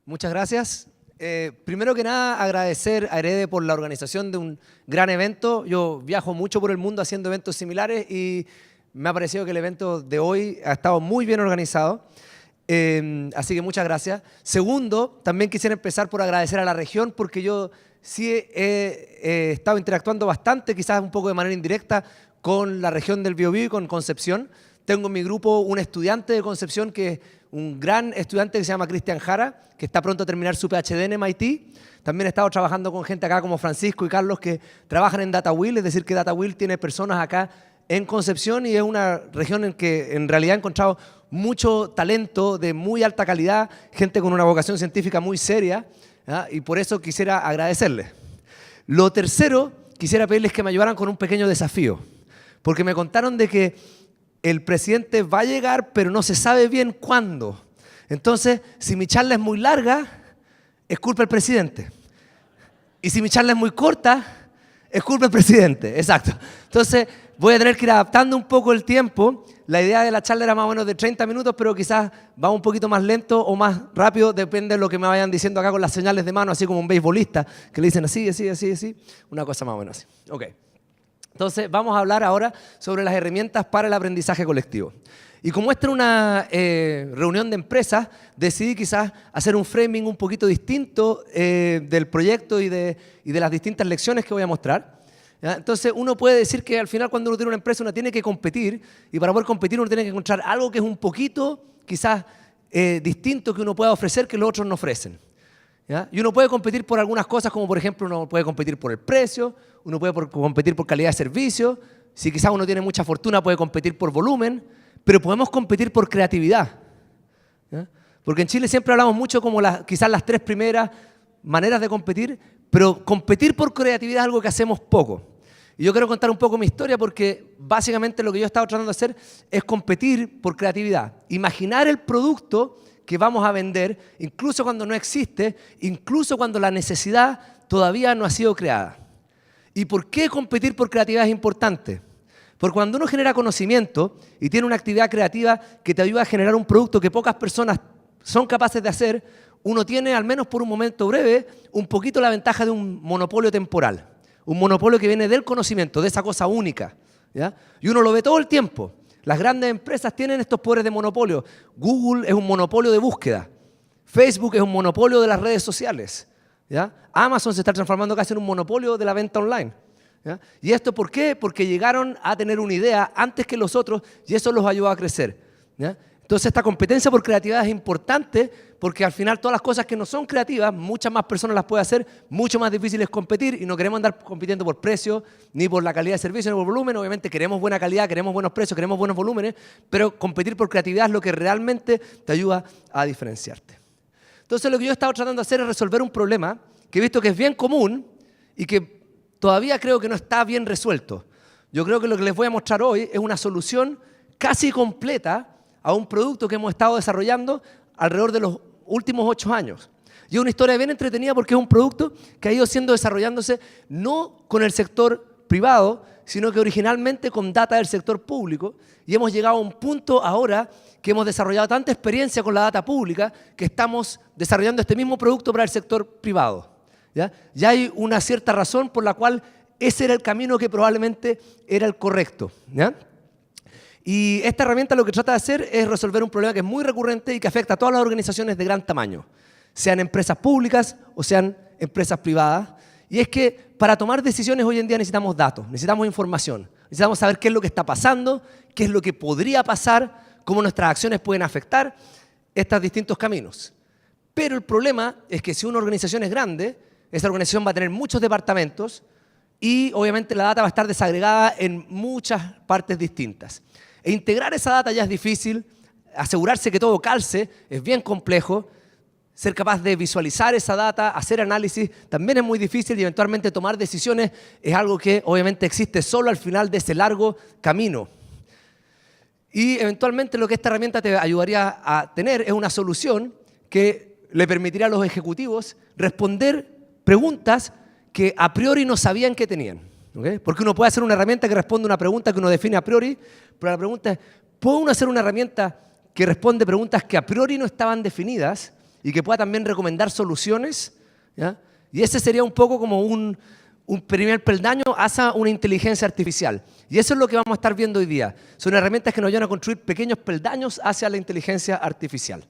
Muchas gracias. Primero que nada, agradecer a Herede por la organización de un gran evento. Yo viajo mucho por el mundo haciendo eventos similares y me ha parecido que el evento de hoy ha estado muy bien organizado. Así que muchas gracias. Segundo, también quisiera empezar por agradecer a la región porque yo sí he estado interactuando bastante, quizás un poco de manera indirecta, con la región del Biobío y con Concepción. Tengo en mi grupo un estudiante de Concepción que es un gran estudiante que se llama Cristian Jara, que está pronto a terminar su PhD en MIT. También he estado trabajando con gente acá como Francisco y Carlos que trabajan en DataWheel, es decir, que DataWheel tiene personas acá en Concepción y es una región en que en realidad he encontrado mucho talento de muy alta calidad, gente con una vocación científica muy seria, ¿ya? Y por eso quisiera agradecerles. Lo tercero, quisiera pedirles que me ayudaran con un pequeño desafío, porque me contaron de que el presidente va a llegar, pero no se sabe bien cuándo. Entonces, si mi charla es muy larga, es culpa del presidente. Y si mi charla es muy corta, es culpa del presidente. Exacto. Entonces, voy a tener que ir adaptando un poco el tiempo. La idea de la charla era más o menos de 30 minutos, pero quizás va un poquito más lento o más rápido, depende de lo que me vayan diciendo acá con las señales de mano, así como un beisbolista, que le dicen así, así, así, así. Una cosa más o menos así. Ok. Entonces, vamos a hablar ahora sobre las herramientas para el aprendizaje colectivo. Y como esta era una reunión de empresas, decidí quizás hacer un framing un poquito distinto del proyecto y de las distintas lecciones que voy a mostrar. ¿Ya? Entonces, uno puede decir que al final cuando uno tiene una empresa, uno tiene que competir, y para poder competir uno tiene que encontrar algo que es un poquito quizás distinto que uno pueda ofrecer que los otros no ofrecen. ¿Ya? Y uno puede competir por algunas cosas, como por ejemplo uno puede competir por el precio, uno puede competir por calidad de servicio, si quizás uno tiene mucha fortuna puede competir por volumen, pero podemos competir por creatividad. ¿Ya? Porque en Chile siempre hablamos mucho como quizás las tres primeras maneras de competir, pero competir por creatividad es algo que hacemos poco. Y yo quiero contar un poco mi historia porque básicamente lo que yo he estado tratando de hacer es competir por creatividad. Imaginar el producto que vamos a vender, incluso cuando no existe, incluso cuando la necesidad todavía no ha sido creada. ¿Y por qué competir por creatividad es importante? Porque cuando uno genera conocimiento y tiene una actividad creativa que te ayuda a generar un producto que pocas personas son capaces de hacer, uno tiene, al menos por un momento breve, un poquito la ventaja de un monopolio temporal. Un monopolio que viene del conocimiento, de esa cosa única. ¿Ya? Y uno lo ve todo el tiempo. Las grandes empresas tienen estos poderes de monopolio. Google es un monopolio de búsqueda. Facebook es un monopolio de las redes sociales. ¿Ya? Amazon se está transformando casi en un monopolio de la venta online. ¿Ya? ¿Y esto por qué? Porque llegaron a tener una idea antes que los otros y eso los ayudó a crecer. ¿Ya? Entonces esta competencia por creatividad es importante porque al final todas las cosas que no son creativas, muchas más personas las pueden hacer, mucho más difícil es competir y no queremos andar compitiendo por precio, ni por la calidad de servicio, ni por volumen. Obviamente queremos buena calidad, queremos buenos precios, queremos buenos volúmenes, pero competir por creatividad es lo que realmente te ayuda a diferenciarte. Entonces lo que yo he estado tratando de hacer es resolver un problema que he visto que es bien común y que todavía creo que no está bien resuelto. Yo creo que lo que les voy a mostrar hoy es una solución casi completa a un producto que hemos estado desarrollando alrededor de los últimos 8 años. Y es una historia bien entretenida porque es un producto que ha ido desarrollándose no con el sector privado, sino que originalmente con data del sector público. Y hemos llegado a un punto ahora que hemos desarrollado tanta experiencia con la data pública que estamos desarrollando este mismo producto para el sector privado. ¿Ya? Ya hay una cierta razón por la cual ese era el camino que probablemente era el correcto. ¿Ya? Y esta herramienta lo que trata de hacer es resolver un problema que es muy recurrente y que afecta a todas las organizaciones de gran tamaño, sean empresas públicas o sean empresas privadas. Y es que para tomar decisiones hoy en día necesitamos datos, necesitamos información, necesitamos saber qué es lo que está pasando, qué es lo que podría pasar, cómo nuestras acciones pueden afectar estos distintos caminos. Pero el problema es que si una organización es grande, esa organización va a tener muchos departamentos y obviamente la data va a estar desagregada en muchas partes distintas. E integrar esa data ya es difícil, asegurarse que todo calce es bien complejo, ser capaz de visualizar esa data, hacer análisis también es muy difícil y eventualmente tomar decisiones es algo que obviamente existe solo al final de ese largo camino. Y eventualmente lo que esta herramienta te ayudaría a tener es una solución que le permitiría a los ejecutivos responder preguntas que a priori no sabían que tenían. ¿Okay? Porque uno puede hacer una herramienta que responde a una pregunta que uno define a priori, pero la pregunta es, ¿puede uno hacer una herramienta que responde preguntas que a priori no estaban definidas y que pueda también recomendar soluciones, ¿ya? Y ese sería un poco como un primer peldaño hacia una inteligencia artificial. Y eso es lo que vamos a estar viendo hoy día. Son herramientas que nos ayudan a construir pequeños peldaños hacia la inteligencia artificial.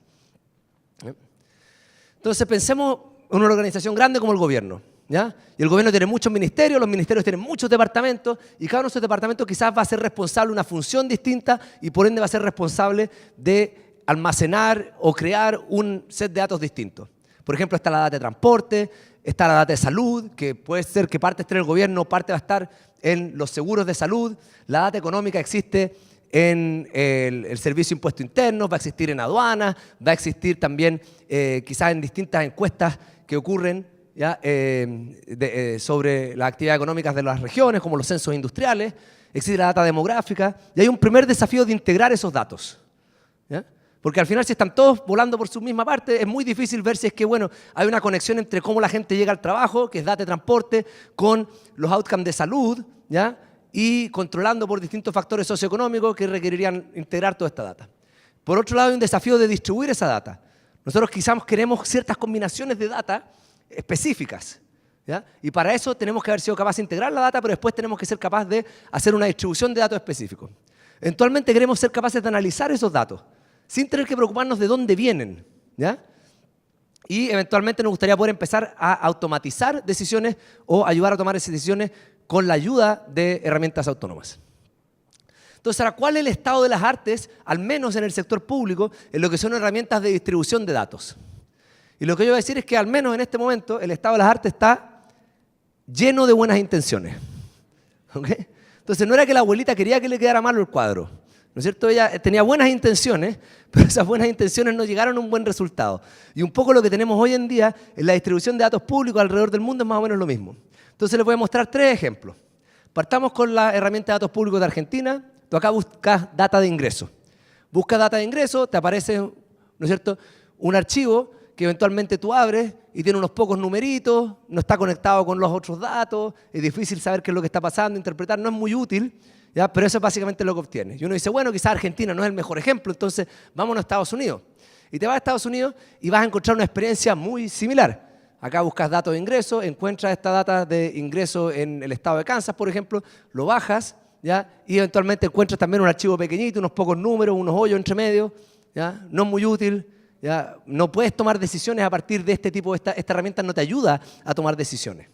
Entonces pensemos en una organización grande como el gobierno, ¿ya? Y el gobierno tiene muchos ministerios, los ministerios tienen muchos departamentos, y cada uno de esos departamentos quizás va a ser responsable de una función distinta y por ende va a ser responsable de almacenar o crear un set de datos distintos. Por ejemplo, está la data de transporte, está la data de salud, que puede ser que parte esté en el gobierno, parte va a estar en los seguros de salud. La data económica existe en el Servicio de Impuestos Internos, va a existir en aduanas, va a existir también quizás en distintas encuestas que ocurren, ¿ya? Sobre las actividades económicas de las regiones, como los censos industriales. Existe la data demográfica y hay un primer desafío de integrar esos datos, ¿ya? Porque al final, si están todos volando por su misma parte, es muy difícil ver si es que, bueno, hay una conexión entre cómo la gente llega al trabajo, que es data de transporte, con los outcomes de salud, ¿ya? Y controlando por distintos factores socioeconómicos que requerirían integrar toda esta data. Por otro lado, hay un desafío de distribuir esa data. Nosotros quizás queremos ciertas combinaciones de data específicas, ¿ya? Y para eso tenemos que haber sido capaces de integrar la data, pero después tenemos que ser capaces de hacer una distribución de datos específicos. Eventualmente queremos ser capaces de analizar esos datos, sin tener que preocuparnos de dónde vienen, ¿ya? Y eventualmente nos gustaría poder empezar a automatizar decisiones o ayudar a tomar esas decisiones con la ayuda de herramientas autónomas. Entonces, ahora, ¿cuál es el estado de las artes, al menos en el sector público, en lo que son herramientas de distribución de datos? Y lo que yo voy a decir es que, al menos en este momento, el estado de las artes está lleno de buenas intenciones, ¿ok? Entonces, no era que la abuelita quería que le quedara malo el cuadro, ¿no es cierto? Ella tenía buenas intenciones, pero esas buenas intenciones no llegaron a un buen resultado. Y un poco lo que tenemos hoy en día en la distribución de datos públicos alrededor del mundo es más o menos lo mismo. Entonces les voy a mostrar 3 ejemplos. Partamos con la herramienta de datos públicos de Argentina. Tú acá buscas data de ingreso. Buscas data de ingreso, te aparece, ¿no es cierto?, un archivo que eventualmente tú abres y tiene unos pocos numeritos, no está conectado con los otros datos, es difícil saber qué es lo que está pasando, interpretar, no es muy útil, ¿ya? Pero eso es básicamente lo que obtienes. Y uno dice, bueno, quizás Argentina no es el mejor ejemplo, entonces vámonos a Estados Unidos. Y te vas a Estados Unidos y vas a encontrar una experiencia muy similar. Acá buscas datos de ingreso, encuentras esta data de ingreso en el estado de Kansas, por ejemplo, lo bajas, ¿ya? Y eventualmente encuentras también un archivo pequeñito, unos pocos números, unos hoyos entre medio, ¿ya? No es muy útil, ¿ya? No puedes tomar decisiones a partir de este tipo, esta herramienta no te ayuda a tomar decisiones,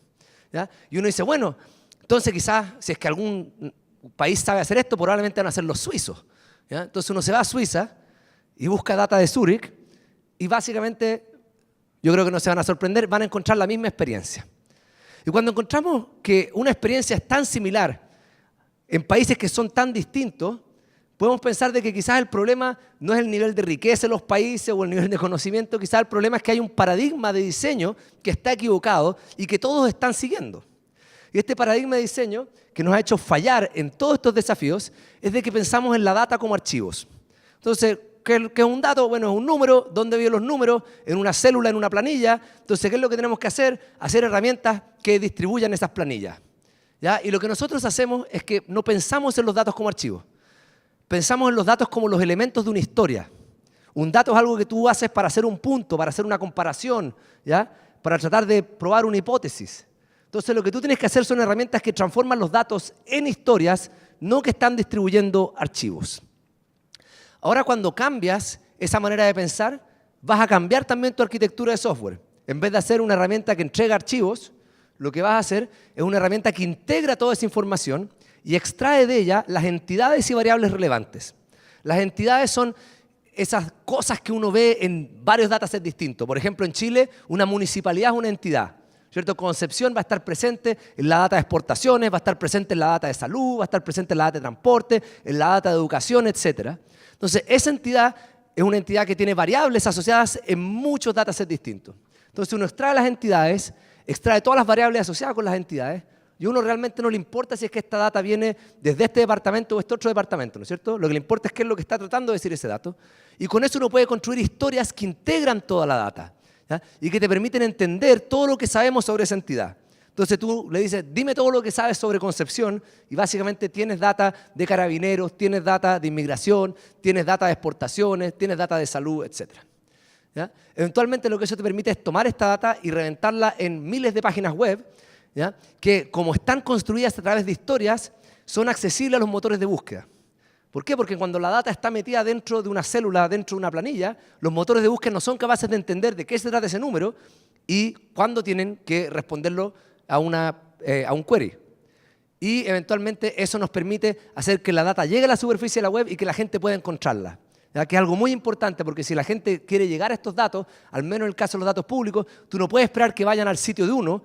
¿ya? Y uno dice, bueno, entonces quizás si es que algún país sabe hacer esto, probablemente van a ser los suizos, ¿ya? Entonces uno se va a Suiza y busca data de Zúrich y básicamente, yo creo que no se van a sorprender, van a encontrar la misma experiencia. Y cuando encontramos que una experiencia es tan similar en países que son tan distintos, podemos pensar de que quizás el problema no es el nivel de riqueza de los países o el nivel de conocimiento, quizás el problema es que hay un paradigma de diseño que está equivocado y que todos están siguiendo. Y este paradigma de diseño que nos ha hecho fallar en todos estos desafíos es de que pensamos en la data como archivos. Entonces, ¿qué es un dato? Bueno, es un número. ¿Dónde viven los números? En una célula, en una planilla. Entonces, ¿qué es lo que tenemos que hacer? Hacer herramientas que distribuyan esas planillas, ¿ya? Y lo que nosotros hacemos es que no pensamos en los datos como archivos. Pensamos en los datos como los elementos de una historia. Un dato es algo que tú haces para hacer un punto, para hacer una comparación, ¿ya? Para tratar de probar una hipótesis. Entonces, lo que tú tienes que hacer son herramientas que transforman los datos en historias, no que están distribuyendo archivos. Ahora, cuando cambias esa manera de pensar, vas a cambiar también tu arquitectura de software. En vez de hacer una herramienta que entrega archivos, lo que vas a hacer es una herramienta que integra toda esa información y extrae de ella las entidades y variables relevantes. Las entidades son esas cosas que uno ve en varios datasets distintos. Por ejemplo, en Chile, una municipalidad es una entidad, ¿cierto? Concepción va a estar presente en la data de exportaciones, va a estar presente en la data de salud, va a estar presente en la data de transporte, en la data de educación, etc. Entonces, esa entidad es una entidad que tiene variables asociadas en muchos datasets distintos. Entonces, uno extrae las entidades, extrae todas las variables asociadas con las entidades, y a uno realmente no le importa si es que esta data viene desde este departamento o este otro departamento, ¿no es cierto? Lo que le importa es qué es lo que está tratando de decir ese dato. Y con eso uno puede construir historias que integran toda la data, ¿ya? Y que te permiten entender todo lo que sabemos sobre esa entidad. Entonces tú le dices, dime todo lo que sabes sobre Concepción, y básicamente tienes data de carabineros, tienes data de inmigración, tienes data de exportaciones, tienes data de salud, etc. ¿ya? Eventualmente lo que eso te permite es tomar esta data y reventarla en miles de páginas web, ¿ya? Que como están construidas a través de historias, son accesibles a los motores de búsqueda. ¿Por qué? Porque cuando la data está metida dentro de una célula, dentro de una planilla, los motores de búsqueda no son capaces de entender de qué se trata ese número y cuándo tienen que responderlo a un query. Y eventualmente eso nos permite hacer que la data llegue a la superficie de la web y que la gente pueda encontrarla. ¿Ya? Que es algo muy importante, porque si la gente quiere llegar a estos datos, al menos en el caso de los datos públicos, tú no puedes esperar que vayan al sitio de uno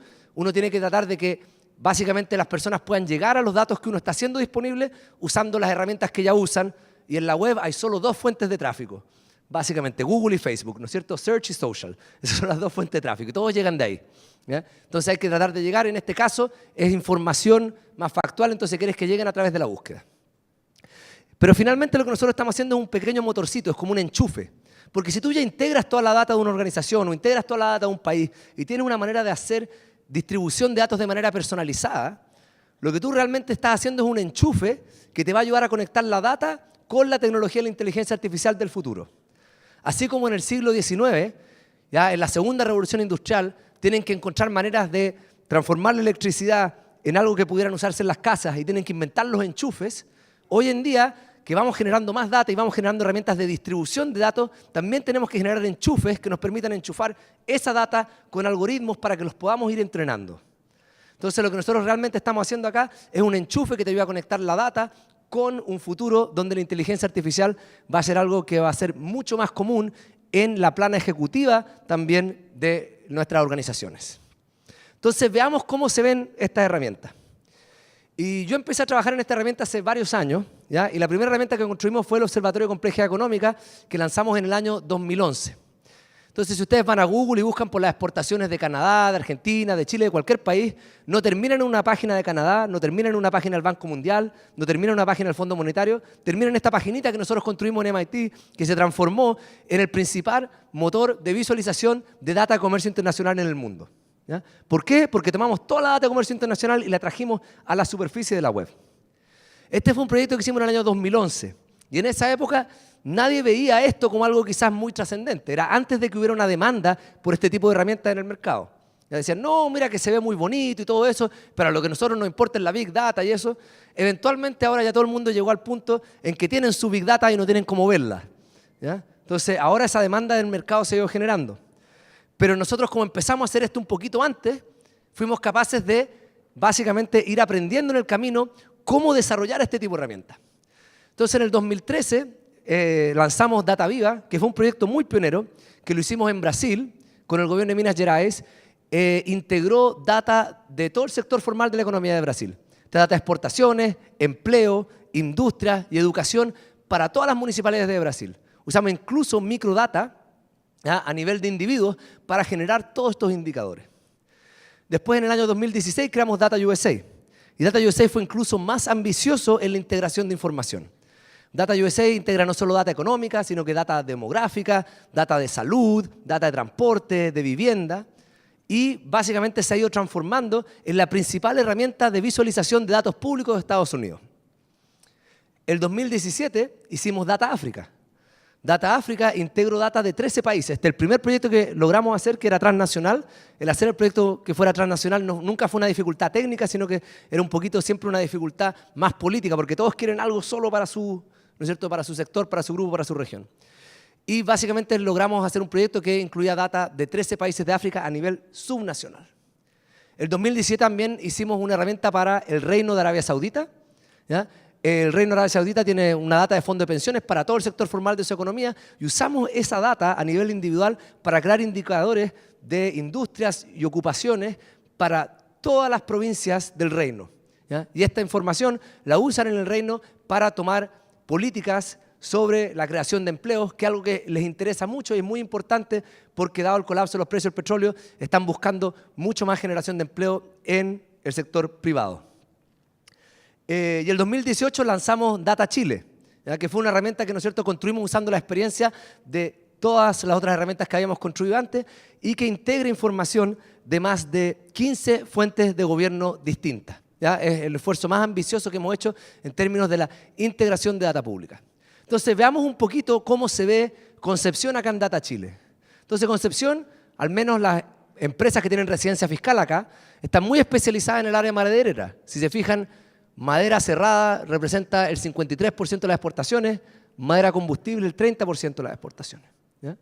tiene que tratar de que básicamente las personas puedan llegar a los datos que uno está haciendo disponible usando las herramientas que ya usan, y en la web hay solo dos fuentes de tráfico, básicamente Google y Facebook, ¿no es cierto? Search y social, esas son las dos fuentes de tráfico y todos llegan de ahí. ¿Ya? Entonces hay que tratar de llegar, en este caso es información más factual, entonces quieres que lleguen a través de la búsqueda. Pero finalmente lo que nosotros estamos haciendo es un pequeño motorcito, es como un enchufe. Porque si tú ya integras toda la data de una organización o integras toda la data de un país y tienes una manera de hacer distribución de datos de manera personalizada, lo que tú realmente estás haciendo es un enchufe que te va a ayudar a conectar la data con la tecnología de la inteligencia artificial del futuro. Así como en el siglo XIX, ya en la segunda revolución industrial, tienen que encontrar maneras de transformar la electricidad en algo que pudieran usarse en las casas y tienen que inventar los enchufes. Hoy en día, que vamos generando más data y vamos generando herramientas de distribución de datos, también tenemos que generar enchufes que nos permitan enchufar esa data con algoritmos para que los podamos ir entrenando. Entonces, lo que nosotros realmente estamos haciendo acá es un enchufe que te ayuda a conectar la data con un futuro donde la inteligencia artificial va a ser algo que va a ser mucho más común en la plana ejecutiva también de nuestras organizaciones. Entonces, veamos cómo se ven estas herramientas. Y yo empecé a trabajar en esta herramienta hace varios años, ¿ya? Y la primera herramienta que construimos fue el Observatorio de Complejidad Económica, que lanzamos en el año 2011. Entonces, si ustedes van a Google y buscan por las exportaciones de Canadá, de Argentina, de Chile, de cualquier país, no terminan en una página de Canadá, no terminan en una página del Banco Mundial, no terminan en una página del Fondo Monetario, terminan en esta paginita que nosotros construimos en MIT, que se transformó en el principal motor de visualización de data de comercio internacional en el mundo. ¿Ya? ¿Por qué? Porque tomamos toda la data de comercio internacional y la trajimos a la superficie de la web. Este fue un proyecto que hicimos en el año 2011. Y en esa época nadie veía esto como algo quizás muy trascendente. Era antes de que hubiera una demanda por este tipo de herramientas en el mercado. Ya decían, no, mira que se ve muy bonito y todo eso, pero a lo que a nosotros nos importa es la Big Data y eso. Eventualmente ahora ya todo el mundo llegó al punto en que tienen su Big Data y no tienen cómo verla. ¿Ya? Entonces ahora esa demanda del mercado se ha ido generando. Pero nosotros, como empezamos a hacer esto un poquito antes, fuimos capaces de básicamente ir aprendiendo en el camino cómo desarrollar este tipo de herramientas. Entonces, en el 2013 lanzamos Data Viva, que fue un proyecto muy pionero, que lo hicimos en Brasil, con el gobierno de Minas Gerais. Integró data de todo el sector formal de la economía de Brasil. Data de exportaciones, empleo, industria y educación para todas las municipalidades de Brasil. Usamos incluso microdata, ¿ya? A nivel de individuos para generar todos estos indicadores. Después, en el año 2016, creamos Data USA. Y Data USA fue incluso más ambicioso en la integración de información. Data USA integra no solo data económica, sino que data demográfica, data de salud, data de transporte, de vivienda. Y básicamente se ha ido transformando en la principal herramienta de visualización de datos públicos de Estados Unidos. El 2017 hicimos Data África. Data África integró data de 13 países. Este es el primer proyecto que logramos hacer, que era transnacional. El hacer el proyecto que fuera transnacional nunca fue una dificultad técnica, sino que era un poquito siempre una dificultad más política, porque todos quieren algo solo para su, ¿no es cierto?, para su sector, para su grupo, para su región. Y básicamente logramos hacer un proyecto que incluía data de 13 países de África a nivel subnacional. El 2017 también hicimos una herramienta para el Reino de Arabia Saudita, ¿ya? El Reino de Arabia Saudita tiene una data de fondo de pensiones para todo el sector formal de su economía y usamos esa data a nivel individual para crear indicadores de industrias y ocupaciones para todas las provincias del reino, ¿ya? Y esta información la usan en el reino para tomar políticas sobre la creación de empleos, que es algo que les interesa mucho y es muy importante porque dado el colapso de los precios del petróleo están buscando mucho más generación de empleo en el sector privado. Y el 2018 lanzamos Data Chile, ¿ya? Que fue una herramienta que, ¿no es cierto?, construimos usando la experiencia de todas las otras herramientas que habíamos construido antes y que integra información de más de 15 fuentes de gobierno distintas. ¿Ya? Es el esfuerzo más ambicioso que hemos hecho en términos de la integración de data pública. Entonces, veamos un poquito cómo se ve concepción acá en Data Chile. Entonces, Concepción, al menos las empresas que tienen residencia fiscal acá, están muy especializadas en el área maderera. Si se fijan, madera cerrada representa el 53% de las exportaciones, madera combustible el 30% de las exportaciones. ¿Ya?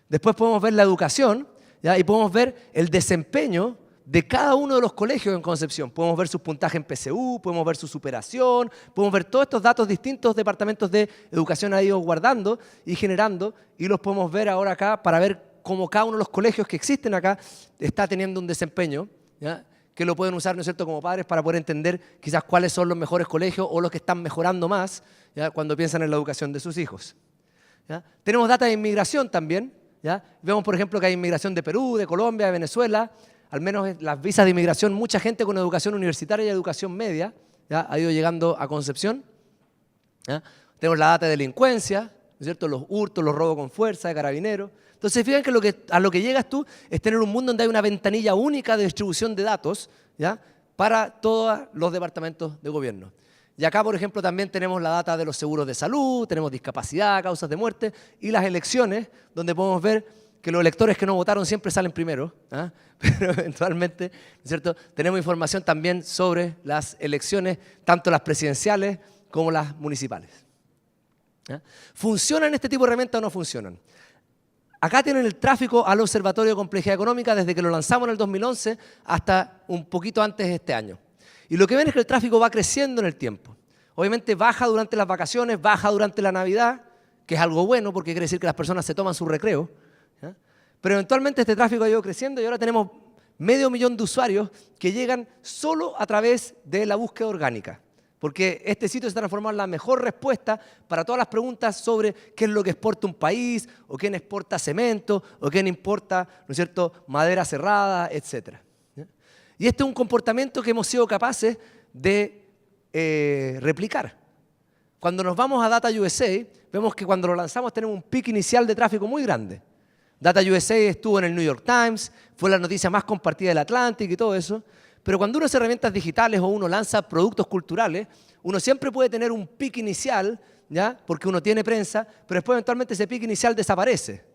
Después podemos ver la educación, ¿ya? Y podemos ver el desempeño de cada uno de los colegios en Concepción. Podemos ver sus puntajes en PSU, podemos ver su superación, podemos ver todos estos datos distintos departamentos de educación han ido guardando y generando, y los podemos ver ahora acá para ver cómo cada uno de los colegios que existen acá está teniendo un desempeño, ¿ya? Que lo pueden usar, ¿no es cierto?, como padres para poder entender quizás cuáles son los mejores colegios o los que están mejorando más, ¿ya? Cuando piensan en la educación de sus hijos. ¿Ya? Tenemos data de inmigración también. ¿Ya? Vemos, por ejemplo, que hay inmigración de Perú, de Colombia, de Venezuela. Al menos las visas de inmigración, mucha gente con educación universitaria y educación media, ¿ya? Ha ido llegando a Concepción. ¿Ya? Tenemos la data de delincuencia, ¿no es cierto?, los hurtos, los robos con fuerza de carabineros. Entonces, fíjense que a lo que llegas tú es tener un mundo donde hay una ventanilla única de distribución de datos, ¿ya? Para todos los departamentos de gobierno. Y acá, por ejemplo, también tenemos la data de los seguros de salud, tenemos discapacidad, causas de muerte y las elecciones, donde podemos ver que los electores que no votaron siempre salen primero, ¿ah? Pero eventualmente, ¿no es cierto?, tenemos información también sobre las elecciones, tanto las presidenciales como las municipales. ¿Ah? ¿Funcionan este tipo de herramientas o no funcionan? Acá tienen el tráfico al Observatorio de Complejidad Económica desde que lo lanzamos en el 2011 hasta un poquito antes de este año. Y lo que ven es que el tráfico va creciendo en el tiempo. Obviamente baja durante las vacaciones, baja durante la Navidad, que es algo bueno porque quiere decir que las personas se toman su recreo. ¿Ya? Pero eventualmente este tráfico ha ido creciendo y ahora tenemos 500.000 de usuarios que llegan solo a través de la búsqueda orgánica. Porque este sitio se ha transformado en la mejor respuesta para todas las preguntas sobre qué es lo que exporta un país, o quién exporta cemento, o quién importa, ¿no es cierto?, madera cerrada, etc. Y este es un comportamiento que hemos sido capaces de replicar. Cuando nos vamos a Data USA, vemos que cuando lo lanzamos tenemos un pico inicial de tráfico muy grande. Data USA estuvo en el New York Times, fue la noticia más compartida del Atlantic y todo eso. Pero cuando uno hace herramientas digitales o uno lanza productos culturales, uno siempre puede tener un pico inicial, ¿ya? Porque uno tiene prensa, pero después eventualmente ese pico inicial desaparece.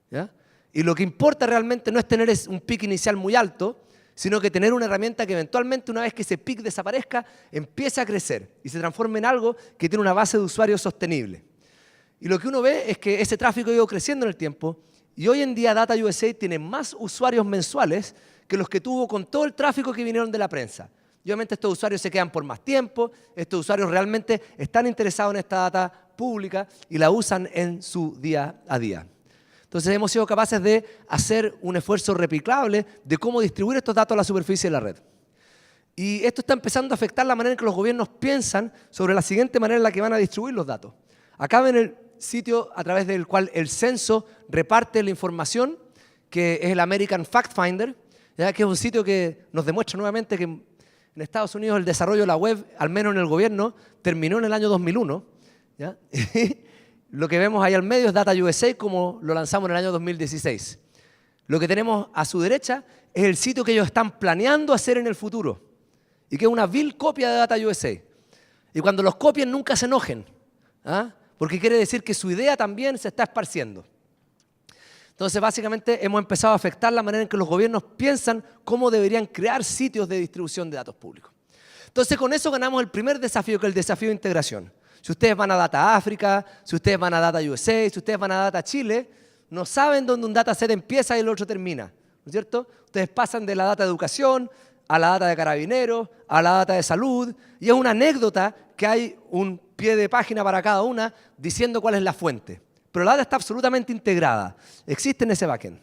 ¿Ya? Y lo que importa realmente no es tener un pico inicial muy alto, sino que tener una herramienta que eventualmente, una vez que ese pico desaparezca, empiece a crecer y se transforme en algo que tiene una base de usuarios sostenible. Y lo que uno ve es que ese tráfico ha ido creciendo en el tiempo y hoy en día Data USA tiene más usuarios mensuales que los que tuvo con todo el tráfico que vinieron de la prensa. Y obviamente estos usuarios se quedan por más tiempo, estos usuarios realmente están interesados en esta data pública y la usan en su día a día. Entonces hemos sido capaces de hacer un esfuerzo replicable de cómo distribuir estos datos a la superficie de la red. Y esto está empezando a afectar la manera en que los gobiernos piensan sobre la siguiente manera en la que van a distribuir los datos. Acá ven el sitio a través del cual el censo reparte la información, que es el American Fact Finder, ¿ya? Que es un sitio que nos demuestra nuevamente que en Estados Unidos el desarrollo de la web, al menos en el gobierno, terminó en el año 2001. ¿Ya? Lo que vemos ahí al medio es Data USA, como lo lanzamos en el año 2016. Lo que tenemos a su derecha es el sitio que ellos están planeando hacer en el futuro y que es una vil copia de Data USA. Y cuando los copien nunca se enojen, ¿ah? Porque quiere decir que su idea también se está esparciendo. Entonces, básicamente, hemos empezado a afectar la manera en que los gobiernos piensan cómo deberían crear sitios de distribución de datos públicos. Entonces, con eso ganamos el primer desafío, que es el desafío de integración. Si ustedes van a Data África, si ustedes van a Data USA, si ustedes van a Data Chile, no saben dónde un dataset empieza y el otro termina, ¿no es cierto? Ustedes pasan de la data de educación a la data de carabineros, a la data de salud, y es una anécdota que hay un pie de página para cada una diciendo cuál es la fuente. Pero la data está absolutamente integrada, existe en ese backend.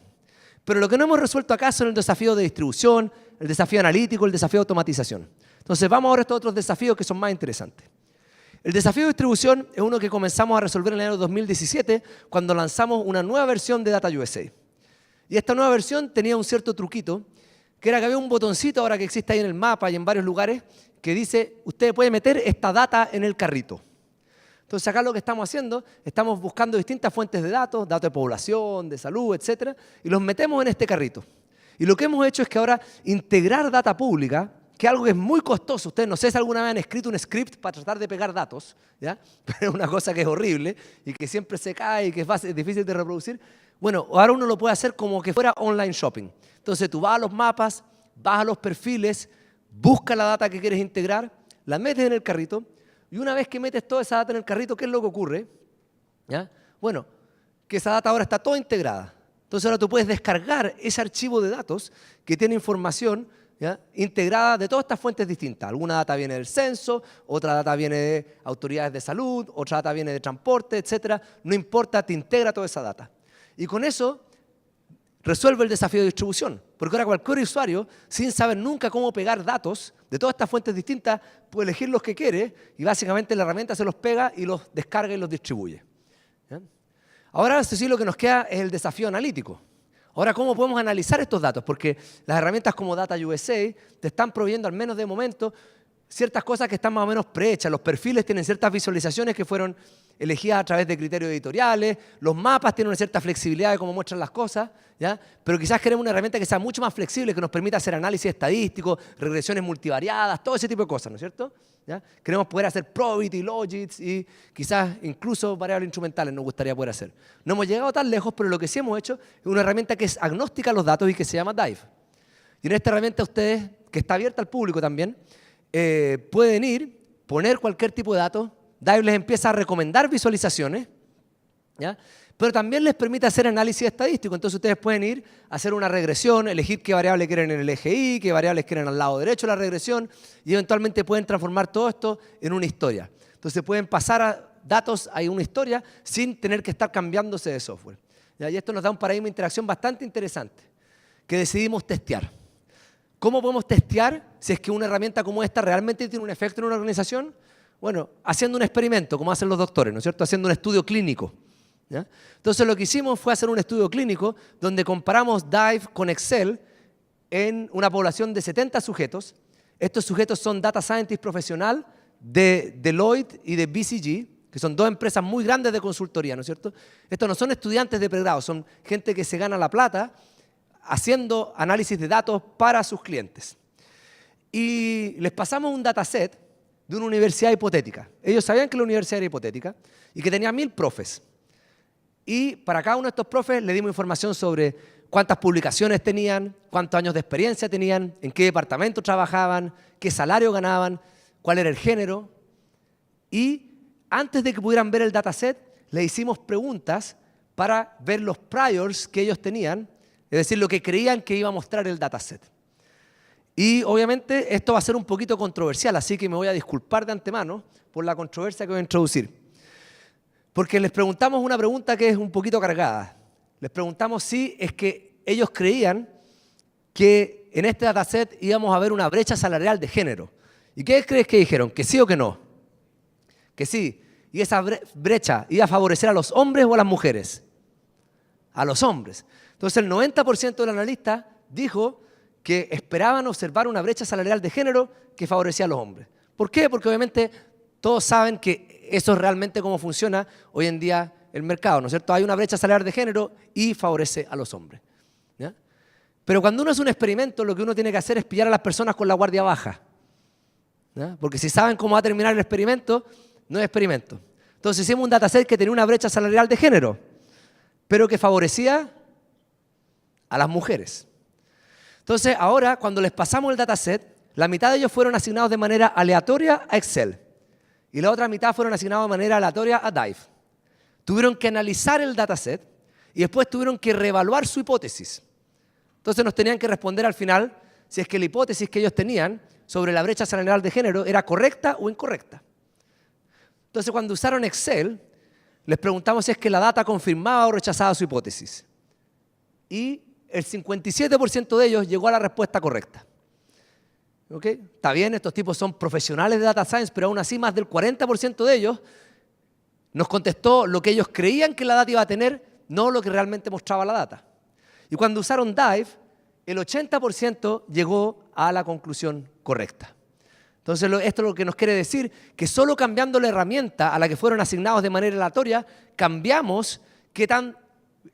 Pero lo que no hemos resuelto acá son el desafío de distribución, el desafío analítico, el desafío de automatización. Entonces vamos ahora a estos otros desafíos que son más interesantes. El desafío de distribución es uno que comenzamos a resolver en el año 2017 cuando lanzamos una nueva versión de Data USA. Y esta nueva versión tenía un cierto truquito, que era que había un botoncito ahora que existe ahí en el mapa y en varios lugares que dice, usted puede meter esta data en el carrito. Entonces acá lo que estamos haciendo, estamos buscando distintas fuentes de datos de población, de salud, etcétera, y los metemos en este carrito. Y lo que hemos hecho es que ahora integrar data pública, que es algo que es muy costoso. Ustedes no sé si alguna vez han escrito un script para tratar de pegar datos, ¿ya? Pero es una cosa que es horrible y que siempre se cae y que es difícil de reproducir. Bueno, ahora uno lo puede hacer como que fuera online shopping. Entonces tú vas a los mapas, vas a los perfiles, buscas la data que quieres integrar, la metes en el carrito y una vez que metes toda esa data en el carrito, ¿qué es lo que ocurre? ¿Ya? Bueno, que esa data ahora está toda integrada. Entonces ahora tú puedes descargar ese archivo de datos que tiene información, ¿ya?, integrada de todas estas fuentes distintas. Alguna data viene del censo, otra data viene de autoridades de salud, otra data viene de transporte, etc. No importa, te integra toda esa data. Y con eso resuelve el desafío de distribución. Porque ahora cualquier usuario, sin saber nunca cómo pegar datos de todas estas fuentes distintas, puede elegir los que quiere y básicamente la herramienta se los pega y los descarga y los distribuye. ¿Ya? Ahora, esto sí, lo que nos queda es el desafío analítico. Ahora, ¿cómo podemos analizar estos datos? Porque las herramientas como Data USA te están proveyendo, al menos de momento, ciertas cosas que están más o menos prehechas. Los perfiles tienen ciertas visualizaciones que fueron elegidas a través de criterios editoriales. Los mapas tienen una cierta flexibilidad de cómo muestran las cosas, ¿ya? Pero quizás queremos una herramienta que sea mucho más flexible, que nos permita hacer análisis estadístico, regresiones multivariadas, todo ese tipo de cosas, ¿no es cierto? ¿Ya? Queremos poder hacer probability, logits y quizás incluso variables instrumentales nos gustaría poder hacer. No hemos llegado tan lejos, pero lo que sí hemos hecho es una herramienta que es agnóstica a los datos y que se llama Dive. Y en esta herramienta ustedes, que está abierta al público también, pueden ir, poner cualquier tipo de datos. Dive les empieza a recomendar visualizaciones, ¿ya? Pero también les permite hacer análisis estadístico. Entonces ustedes pueden ir a hacer una regresión, elegir qué variable quieren en el eje Y, qué variables quieren al lado derecho de la regresión y eventualmente pueden transformar todo esto en una historia. Entonces pueden pasar a datos a una historia sin tener que estar cambiándose de software. ¿Ya? Y esto nos da un paradigma de interacción bastante interesante que decidimos testear. ¿Cómo podemos testear si es que una herramienta como esta realmente tiene un efecto en una organización? Bueno, haciendo un experimento, como hacen los doctores, ¿no es cierto? Haciendo un estudio clínico. ¿Ya? Entonces lo que hicimos fue hacer un estudio clínico donde comparamos Dive con Excel en una población de 70 sujetos. Estos sujetos son Data Scientist profesional de Deloitte y de BCG, que son dos empresas muy grandes de consultoría, ¿no es cierto? Estos no son estudiantes de pregrado, son gente que se gana la plata haciendo análisis de datos para sus clientes. Y les pasamos un dataset de una universidad hipotética. Ellos sabían que la universidad era hipotética y que tenía 1000 profes. Y para cada uno de estos profes le dimos información sobre cuántas publicaciones tenían, cuántos años de experiencia tenían, en qué departamento trabajaban, qué salario ganaban, cuál era el género. Y antes de que pudieran ver el dataset, le hicimos preguntas para ver los priors que ellos tenían, es decir, lo que creían que iba a mostrar el dataset. Y obviamente esto va a ser un poquito controversial, así que me voy a disculpar de antemano por la controversia que voy a introducir. Porque les preguntamos una pregunta que es un poquito cargada. Les preguntamos si es que ellos creían que en este dataset íbamos a ver una brecha salarial de género. ¿Y qué crees que dijeron? ¿Que sí o que no? Que sí. ¿Y esa brecha iba a favorecer a los hombres o a las mujeres? A los hombres. Entonces el 90% del analista dijo que esperaban observar una brecha salarial de género que favorecía a los hombres. ¿Por qué? Porque obviamente todos saben que eso es realmente cómo funciona hoy en día el mercado, ¿no es cierto? Hay una brecha salarial de género y favorece a los hombres. ¿Ya? Pero cuando uno hace un experimento, lo que uno tiene que hacer es pillar a las personas con la guardia baja. ¿Ya? Porque si saben cómo va a terminar el experimento, no es experimento. Entonces hicimos un dataset que tenía una brecha salarial de género, pero que favorecía a las mujeres. Entonces ahora, cuando les pasamos el dataset, la mitad de ellos fueron asignados de manera aleatoria a Excel y la otra mitad fueron asignados de manera aleatoria a Dive. Tuvieron que analizar el dataset y después tuvieron que reevaluar su hipótesis. Entonces nos tenían que responder al final si es que la hipótesis que ellos tenían sobre la brecha salarial de género era correcta o incorrecta. Entonces cuando usaron Excel, les preguntamos si es que la data confirmaba o rechazaba su hipótesis. Y el 57% de ellos llegó a la respuesta correcta. ¿Ok? Está bien, estos tipos son profesionales de Data Science, pero aún así más del 40% de ellos nos contestó lo que ellos creían que la data iba a tener, no lo que realmente mostraba la data. Y cuando usaron Dive, el 80% llegó a la conclusión correcta. Entonces esto es lo que nos quiere decir, que solo cambiando la herramienta a la que fueron asignados de manera aleatoria, cambiamos qué tan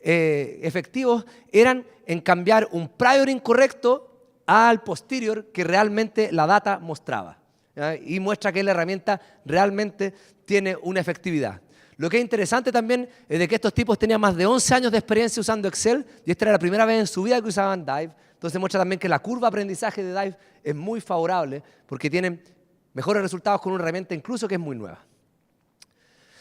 efectivos eran en cambiar un prior incorrecto al posterior que realmente la data mostraba. ¿Ya? Y muestra que la herramienta realmente tiene una efectividad. Lo que es interesante también es de que estos tipos tenían más de 11 años de experiencia usando Excel y esta era la primera vez en su vida que usaban Dive. Entonces muestra también que la curva de aprendizaje de Dive es muy favorable porque tienen mejores resultados con una herramienta incluso que es muy nueva.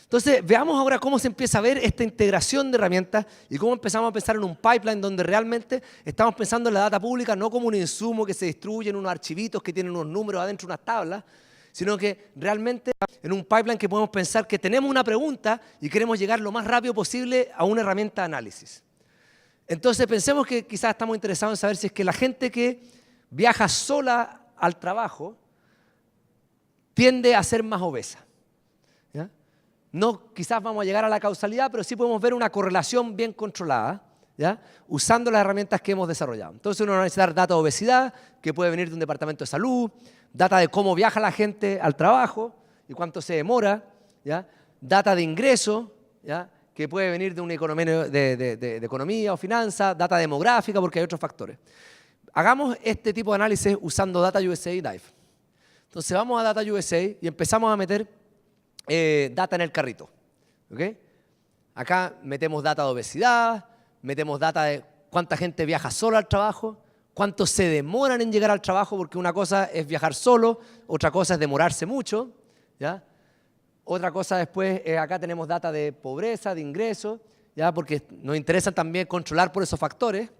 Entonces, veamos ahora cómo se empieza a ver esta integración de herramientas y cómo empezamos a pensar en un pipeline donde realmente estamos pensando en la data pública no como un insumo que se distribuye en unos archivitos que tienen unos números adentro de unas tablas, sino que realmente en un pipeline que podemos pensar que tenemos una pregunta y queremos llegar lo más rápido posible a una herramienta de análisis. Entonces, pensemos que quizás estamos interesados en saber si es que la gente que viaja sola al trabajo tiende a ser más obesa. ¿Ya? No, quizás vamos a llegar a la causalidad, pero sí podemos ver una correlación bien controlada, ¿ya? Usando las herramientas que hemos desarrollado. Entonces uno va a necesitar data de obesidad, que puede venir de un departamento de salud, data de cómo viaja la gente al trabajo y cuánto se demora, ¿ya? Data de ingreso, ¿ya? Que puede venir de una economía, de economía o finanzas, data demográfica, porque hay otros factores. Hagamos este tipo de análisis usando Data USA y Dive. Entonces vamos a Data USA y empezamos a meter data en el carrito. ¿Okay? Acá metemos data de obesidad, metemos data de cuánta gente viaja solo al trabajo, cuánto se demoran en llegar al trabajo, porque una cosa es viajar solo, otra cosa es demorarse mucho, ¿ya? Otra cosa después, acá tenemos data de pobreza, de ingresos, ¿ya? Porque nos interesa también controlar por esos factores,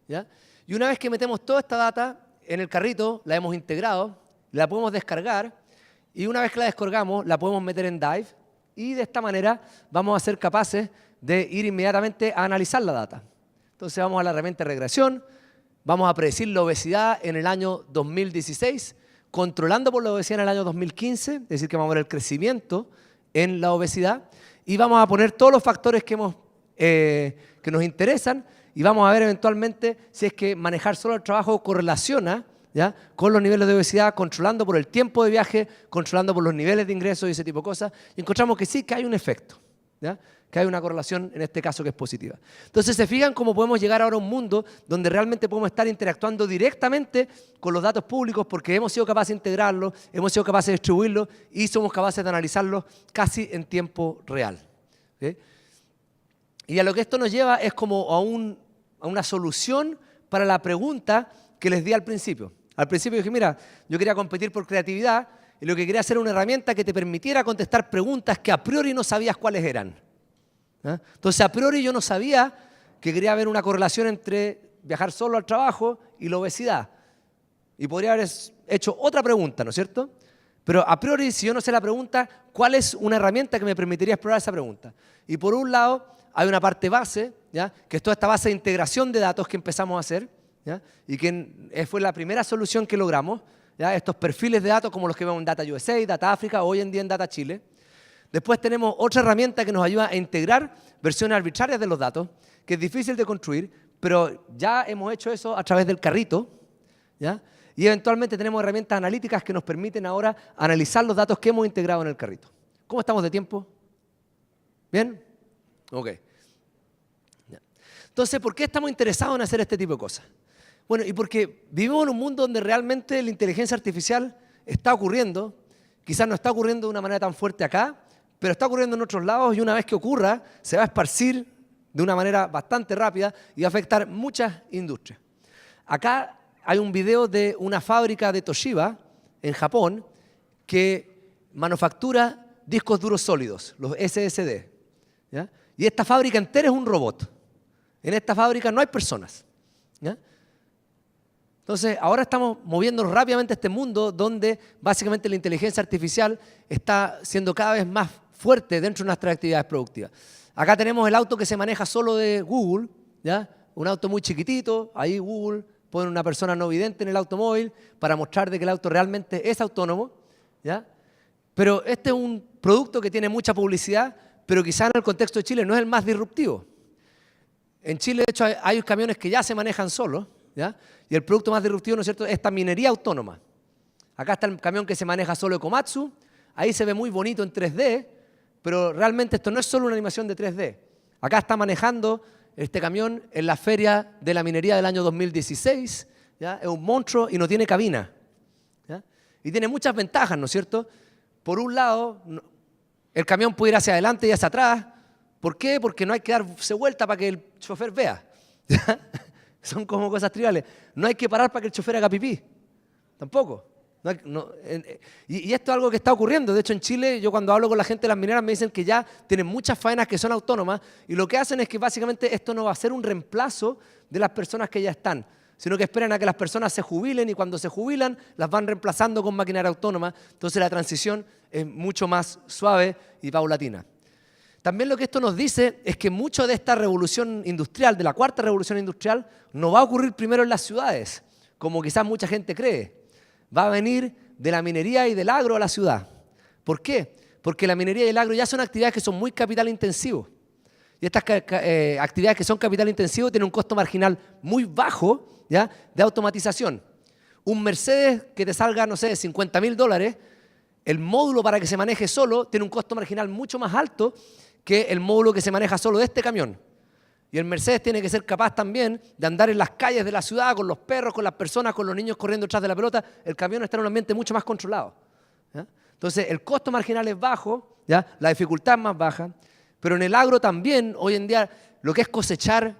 ¿ya? Y una vez que metemos toda esta data en el carrito, la hemos integrado, la podemos descargar, y una vez que la descargamos, la podemos meter en Dive, y de esta manera vamos a ser capaces de ir inmediatamente a analizar la data. Entonces vamos a la herramienta de regresión, vamos a predecir la obesidad en el año 2016, controlando por la obesidad en el año 2015, es decir, que vamos a ver el crecimiento en la obesidad, y vamos a poner todos los factores que nos interesan, y vamos a ver eventualmente si es que manejar solo el trabajo correlaciona, ¿ya? Con los niveles de obesidad, controlando por el tiempo de viaje, controlando por los niveles de ingresos y ese tipo de cosas, y encontramos que sí, que hay un efecto, ¿ya? Que hay una correlación en este caso que es positiva. Entonces, se fijan cómo podemos llegar ahora a un mundo donde realmente podemos estar interactuando directamente con los datos públicos porque hemos sido capaces de integrarlos, hemos sido capaces de distribuirlos y somos capaces de analizarlos casi en tiempo real. ¿Okay? Y a lo que esto nos lleva es como a una solución para la pregunta que les di al principio. Al principio dije, mira, yo quería competir por creatividad y lo que quería hacer era una herramienta que te permitiera contestar preguntas que a priori no sabías cuáles eran. ¿Ah? Entonces, a priori yo no sabía que quería ver una correlación entre viajar solo al trabajo y la obesidad. Y podría haber hecho otra pregunta, ¿no es cierto? Pero a priori, si yo no sé la pregunta, ¿cuál es una herramienta que me permitiría explorar esa pregunta? Y por un lado, hay una parte base, ¿ya? Que es toda esta base de integración de datos que empezamos a hacer, ¿ya? Y que fue la primera solución que logramos, ¿ya? Estos perfiles de datos como los que vemos en Data USA, Data África, hoy en día en Data Chile. Después tenemos otra herramienta que nos ayuda a integrar versiones arbitrarias de los datos, que es difícil de construir, pero ya hemos hecho eso a través del carrito, ¿ya? Y eventualmente tenemos herramientas analíticas que nos permiten ahora analizar los datos que hemos integrado en el carrito. ¿Cómo estamos de tiempo? ¿Bien? Ok. Entonces, ¿por qué estamos interesados en hacer este tipo de cosas? Bueno, y porque vivimos en un mundo donde realmente la inteligencia artificial está ocurriendo, quizás no está ocurriendo de una manera tan fuerte acá, pero está ocurriendo en otros lados y una vez que ocurra, se va a esparcir de una manera bastante rápida y va a afectar muchas industrias. Acá hay un video de una fábrica de Toshiba en Japón que manufactura discos duros sólidos, los SSD, ¿ya? Y esta fábrica entera es un robot. En esta fábrica no hay personas, ¿ya? Entonces, ahora estamos moviéndonos rápidamente a este mundo donde básicamente la inteligencia artificial está siendo cada vez más fuerte dentro de nuestras actividades productivas. Acá tenemos el auto que se maneja solo de Google, ¿ya? Un auto muy chiquitito, ahí Google pone una persona no vidente en el automóvil para mostrar de que el auto realmente es autónomo, ¿ya? Pero este es un producto que tiene mucha publicidad, pero quizá en el contexto de Chile no es el más disruptivo. En Chile, de hecho, hay camiones que ya se manejan solos, ¿ya? Y el producto más disruptivo, ¿no es cierto?, es esta minería autónoma. Acá está el camión que se maneja solo de Komatsu, ahí se ve muy bonito en 3D, pero realmente esto no es solo una animación de 3D. Acá está manejando este camión en la feria de la minería del año 2016, ¿ya? Es un monstruo y no tiene cabina, ¿ya? Y tiene muchas ventajas, ¿no es cierto? Por un lado, El camión puede ir hacia adelante y hacia atrás. ¿Por qué? Porque no hay que darse vuelta para que el chofer vea. Son como cosas triviales. No hay que parar para que el chofer haga pipí. Tampoco. Y esto es algo que está ocurriendo. De hecho, en Chile, yo cuando hablo con la gente de las mineras me dicen que ya tienen muchas faenas que son autónomas y lo que hacen es que básicamente esto no va a ser un reemplazo de las personas que ya están, sino que esperan a que las personas se jubilen y cuando se jubilan las van reemplazando con maquinaria autónoma. Entonces la transición es mucho más suave y paulatina. También lo que esto nos dice es que mucho de esta revolución industrial, de la cuarta revolución industrial, no va a ocurrir primero en las ciudades, como quizás mucha gente cree. Va a venir de la minería y del agro a la ciudad. ¿Por qué? Porque la minería y el agro ya son actividades que son muy capital intensivos. Y estas actividades que son capital intensivo tienen un costo marginal muy bajo, ¿ya?, de automatización. Un Mercedes que te salga, no sé, $50.000, el módulo para que se maneje solo tiene un costo marginal mucho más alto que el módulo que se maneja solo de este camión. Y el Mercedes tiene que ser capaz también de andar en las calles de la ciudad con los perros, con las personas, con los niños corriendo detrás de la pelota. El camión está en un ambiente mucho más controlado, ¿ya? Entonces, el costo marginal es bajo, ¿ya?, la dificultad es más baja, pero en el agro también, hoy en día, lo que es cosechar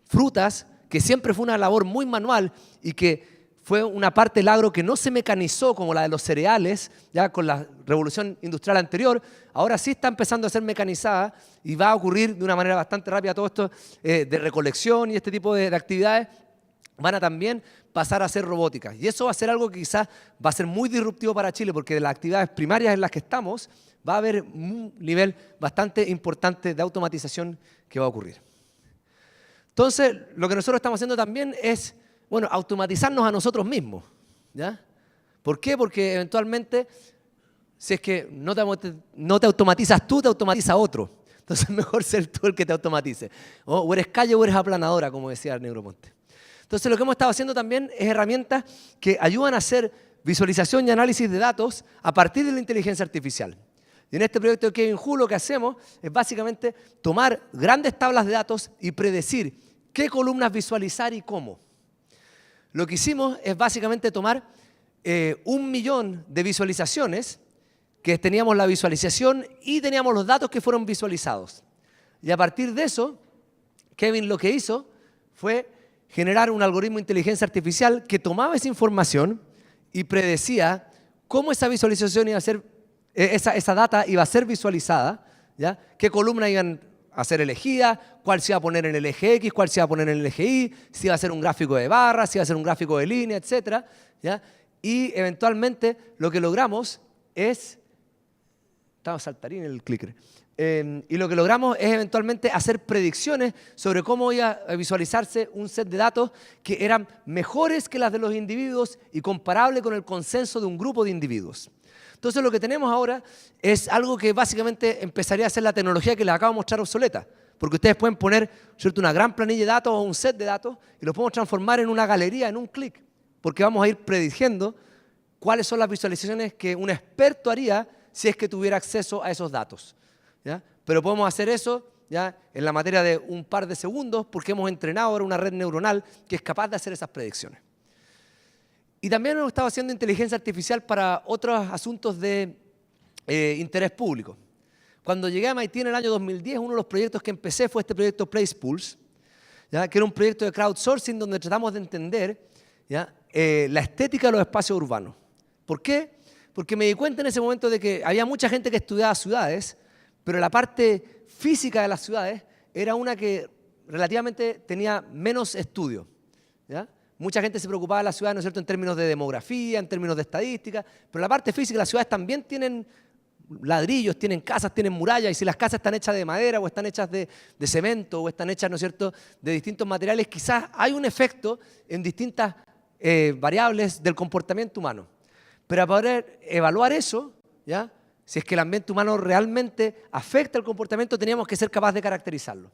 frutas, que siempre fue una labor muy manual y que fue una parte del agro que no se mecanizó como la de los cereales, ya con la revolución industrial anterior, ahora sí está empezando a ser mecanizada y va a ocurrir de una manera bastante rápida todo esto de recolección y este tipo de actividades van a también pasar a ser robóticas. Y eso va a ser algo que quizás va a ser muy disruptivo para Chile porque de las actividades primarias en las que estamos va a haber un nivel bastante importante de automatización que va a ocurrir. Entonces, lo que nosotros estamos haciendo también es, bueno, automatizarnos a nosotros mismos, ¿ya? ¿Por qué? Porque eventualmente, si es que no te automatizas tú, te automatiza otro. Entonces es mejor ser tú el que te automatice. O eres calle o eres aplanadora, como decía el Negroponte. Entonces lo que hemos estado haciendo también es herramientas que ayudan a hacer visualización y análisis de datos a partir de la inteligencia artificial. Y en este proyecto de Kevin Hu lo que hacemos es básicamente tomar grandes tablas de datos y predecir qué columnas visualizar y cómo. Lo que hicimos es básicamente tomar 1.000.000 de visualizaciones, que teníamos la visualización y teníamos los datos que fueron visualizados. Y a partir de eso, Kevin lo que hizo fue generar un algoritmo de inteligencia artificial que tomaba esa información y predecía cómo esa visualización iba a ser, esa data iba a ser visualizada, ¿ya?, qué columna iban a ser elegidas, cuál se iba a poner en el eje X, cuál se iba a poner en el eje Y, si iba a ser un gráfico de barras, si iba a ser un gráfico de línea, etc., ¿ya? Y eventualmente lo que logramos es... Estaba saltarín el clicker. Y lo que logramos es eventualmente hacer predicciones sobre cómo iba a visualizarse un set de datos que eran mejores que las de los individuos y comparable con el consenso de un grupo de individuos. Entonces lo que tenemos ahora es algo que básicamente empezaría a ser la tecnología que les acabo de mostrar obsoleta. Porque ustedes pueden poner, ¿cierto?, una gran planilla de datos o un set de datos y los podemos transformar en una galería, en un clic. Porque vamos a ir prediciendo cuáles son las visualizaciones que un experto haría si es que tuviera acceso a esos datos, ¿ya? Pero podemos hacer eso, ¿ya?, en la materia de un par de segundos porque hemos entrenado ahora una red neuronal que es capaz de hacer esas predicciones. Y también hemos estado haciendo inteligencia artificial para otros asuntos de interés público. Cuando llegué a MIT en el año 2010, uno de los proyectos que empecé fue este proyecto PlacePulse, ¿ya?, que era un proyecto de crowdsourcing donde tratamos de entender, ¿ya?, la estética de los espacios urbanos. ¿Por qué? Porque me di cuenta en ese momento de que había mucha gente que estudiaba ciudades, pero la parte física de las ciudades era una que relativamente tenía menos estudio, ¿ya? Mucha gente se preocupaba de las ciudades, ¿no es cierto?, en términos de demografía, en términos de estadística, pero la parte física, las ciudades también tienen ladrillos, tienen casas, tienen murallas, y si las casas están hechas de madera o están hechas de cemento o están hechas, ¿no es cierto?, de distintos materiales, quizás hay un efecto en distintas variables del comportamiento humano. Pero para poder evaluar eso, ¿ya?, si es que el ambiente humano realmente afecta el comportamiento, teníamos que ser capaces de caracterizarlo.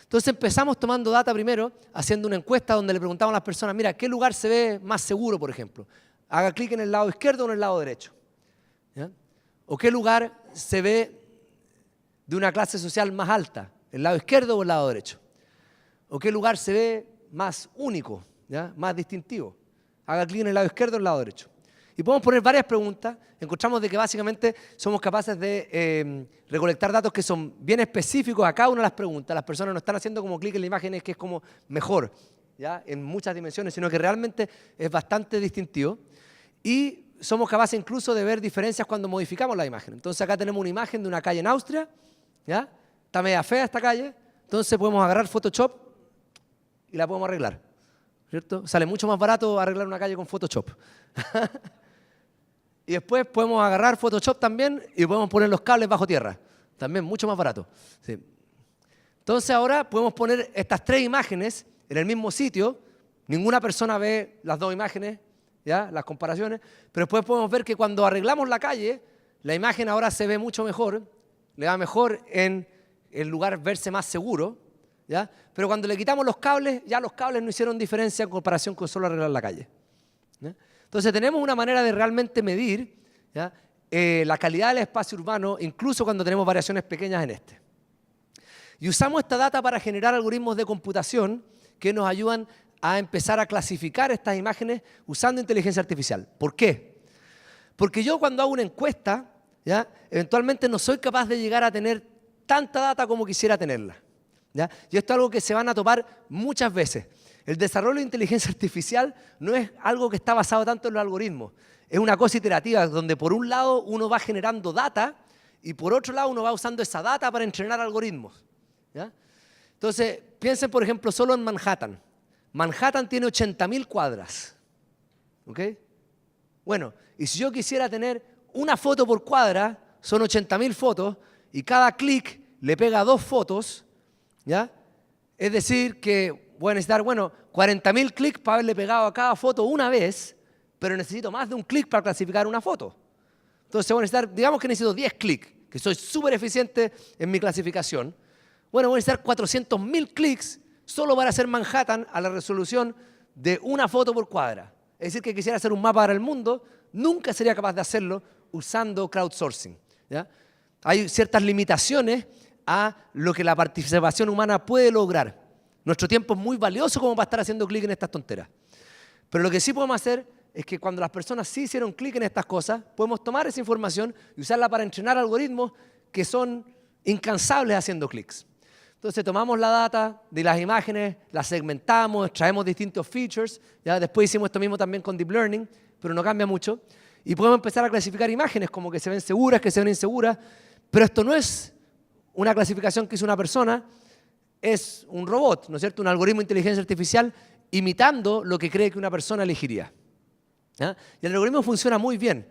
Entonces empezamos tomando data primero, haciendo una encuesta donde le preguntábamos a las personas, mira, ¿qué lugar se ve más seguro, por ejemplo? Haga clic en el lado izquierdo o en el lado derecho, ¿ya? ¿O qué lugar se ve de una clase social más alta, el lado izquierdo o el lado derecho? ¿O qué lugar se ve más único, ¿ya?, más distintivo? Haga clic en el lado izquierdo o en el lado derecho. y podemos poner varias preguntas. Encontramos de que básicamente somos capaces de recolectar datos que son bien específicos a cada una de las preguntas. Las personas no están haciendo como clic en la imagen, es que es como mejor, ¿ya? En muchas dimensiones, sino que realmente es bastante distintivo. Y somos capaces incluso de ver diferencias cuando modificamos la imagen. Entonces acá tenemos una imagen de una calle en Austria, ¿ya? Está media fea esta calle, entonces podemos agarrar Photoshop y la podemos arreglar, ¿cierto? Sale mucho más barato arreglar una calle con Photoshop. Y después podemos agarrar Photoshop también y podemos poner los cables bajo tierra. También mucho más barato. Sí. Entonces ahora podemos poner estas 3 imágenes en el mismo sitio. Ninguna persona ve las 2 imágenes, ¿ya? Las comparaciones. Pero después podemos ver que cuando arreglamos la calle, la imagen ahora se ve mucho mejor. Le va mejor en el lugar verse más seguro, ¿ya? Pero cuando le quitamos los cables, ya los cables no hicieron diferencia en comparación con solo arreglar la calle, ¿ya? Entonces tenemos una manera de realmente medir, ¿ya? La calidad del espacio urbano, incluso cuando tenemos variaciones pequeñas en este. Y usamos esta data para generar algoritmos de computación que nos ayudan a empezar a clasificar estas imágenes usando inteligencia artificial. ¿Por qué? Porque yo cuando hago una encuesta, ¿ya? Eventualmente no soy capaz de llegar a tener tanta data como quisiera tenerla, ¿ya? Y esto es algo que se van a topar muchas veces. El desarrollo de inteligencia artificial no es algo que está basado tanto en los algoritmos. Es una cosa iterativa donde por un lado uno va generando data y por otro lado uno va usando esa data para entrenar algoritmos, ¿ya? Entonces, piensen por ejemplo solo en Manhattan. Manhattan tiene 80.000 cuadras, ¿ok? Bueno, y si yo quisiera tener una foto por cuadra, son 80.000 fotos y cada clic le pega 2 fotos, ¿ya? Es decir que voy a necesitar, 40.000 clics para haberle pegado a cada foto una vez, pero necesito más de un clic para clasificar una foto. Entonces voy a necesitar, digamos que necesito 10 clics, que soy súper eficiente en mi clasificación. Bueno, voy a necesitar 400.000 clics solo para hacer Manhattan a la resolución de una foto por cuadra. Es decir, que quisiera hacer un mapa para el mundo, nunca sería capaz de hacerlo usando crowdsourcing, ¿ya? Hay ciertas limitaciones a lo que la participación humana puede lograr. Nuestro tiempo es muy valioso como para estar haciendo clic en estas tonteras. Pero lo que sí podemos hacer es que cuando las personas sí hicieron clic en estas cosas, podemos tomar esa información y usarla para entrenar algoritmos que son incansables haciendo clics. Entonces tomamos la data de las imágenes, las segmentamos, extraemos distintos features, ¿ya? Después hicimos esto mismo también con Deep Learning, pero no cambia mucho. Y podemos empezar a clasificar imágenes como que se ven seguras, que se ven inseguras, pero esto no es una clasificación que hizo una persona, es un robot, ¿no es cierto? Un algoritmo de inteligencia artificial imitando lo que cree que una persona elegiría, ¿ya? Y el algoritmo funciona muy bien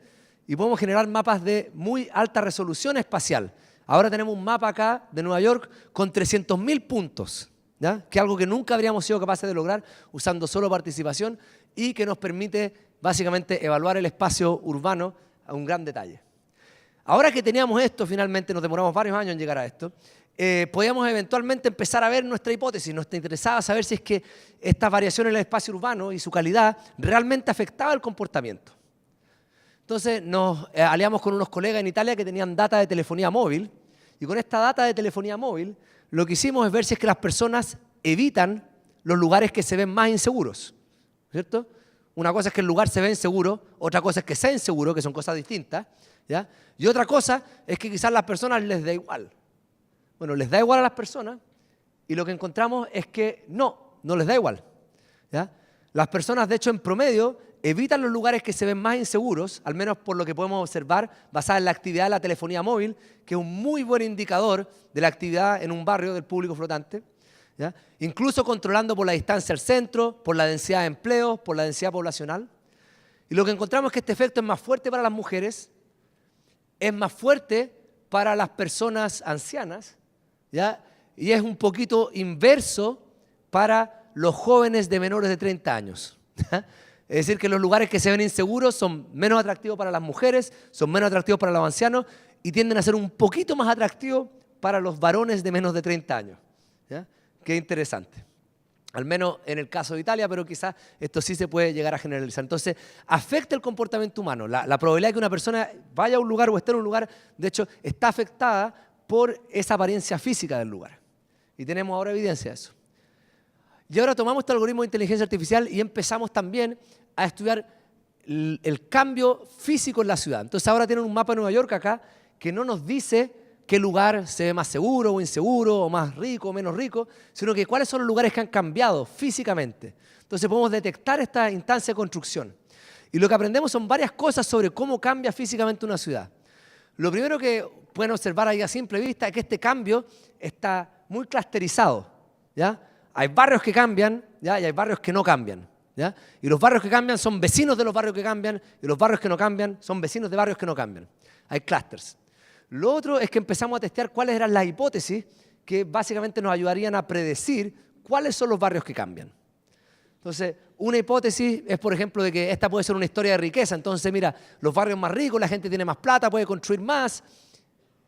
y podemos generar mapas de muy alta resolución espacial. Ahora tenemos un mapa acá de Nueva York con 300.000 puntos, ¿ya? Que es algo que nunca habríamos sido capaces de lograr usando solo participación y que nos permite básicamente evaluar el espacio urbano a un gran detalle. Ahora que teníamos esto, finalmente nos demoramos varios años en llegar a esto, podíamos eventualmente empezar a ver nuestra hipótesis. Nos interesaba saber si es que estas variaciones en el espacio urbano y su calidad realmente afectaban el comportamiento. Entonces nos aliamos con unos colegas en Italia que tenían data de telefonía móvil y con esta data de telefonía móvil lo que hicimos es ver si es que las personas evitan los lugares que se ven más inseguros, ¿cierto? Una cosa es que el lugar se ve inseguro, otra cosa es que sea inseguro, que son cosas distintas, ¿ya? Y otra cosa es que quizás a las personas les da igual. Bueno, les da igual a las personas y lo que encontramos es que no les da igual, ¿ya? Las personas, de hecho, en promedio, evitan los lugares que se ven más inseguros, al menos por lo que podemos observar, basada en la actividad de la telefonía móvil, que es un muy buen indicador de la actividad en un barrio del público flotante, ¿ya? Incluso controlando por la distancia al centro, por la densidad de empleos, por la densidad poblacional. Y lo que encontramos es que este efecto es más fuerte para las mujeres, es más fuerte para las personas ancianas, ¿ya? Y es un poquito inverso para los jóvenes de menores de 30 años. ¿Ya? Es decir, que los lugares que se ven inseguros son menos atractivos para las mujeres, son menos atractivos para los ancianos y tienden a ser un poquito más atractivos para los varones de menos de 30 años. ¿Ya? Qué interesante. Al menos en el caso de Italia, pero quizás esto sí se puede llegar a generalizar. Entonces, afecta el comportamiento humano. La probabilidad de que una persona vaya a un lugar o esté en un lugar, de hecho, está afectada por esa apariencia física del lugar. Y tenemos ahora evidencia de eso. Y ahora tomamos este algoritmo de inteligencia artificial y empezamos también a estudiar el cambio físico en la ciudad. Entonces ahora tienen un mapa de Nueva York acá que no nos dice qué lugar se ve más seguro o inseguro, o más rico o menos rico, sino que cuáles son los lugares que han cambiado físicamente. Entonces podemos detectar esta instancia de construcción. Y lo que aprendemos son varias cosas sobre cómo cambia físicamente una ciudad. Lo primero que pueden observar ahí a simple vista es que este cambio está muy clusterizado, ¿ya? Hay barrios que cambian, ¿ya? Y hay barrios que no cambian, ¿ya? Y los barrios que cambian son vecinos de los barrios que cambian, y los barrios que no cambian son vecinos de barrios que no cambian. Hay clústeres. Lo otro es que empezamos a testear cuáles eran las hipótesis que básicamente nos ayudarían a predecir cuáles son los barrios que cambian. Entonces, una hipótesis es, por ejemplo, de que esta puede ser una historia de riqueza. Entonces, mira, los barrios más ricos, la gente tiene más plata, puede construir más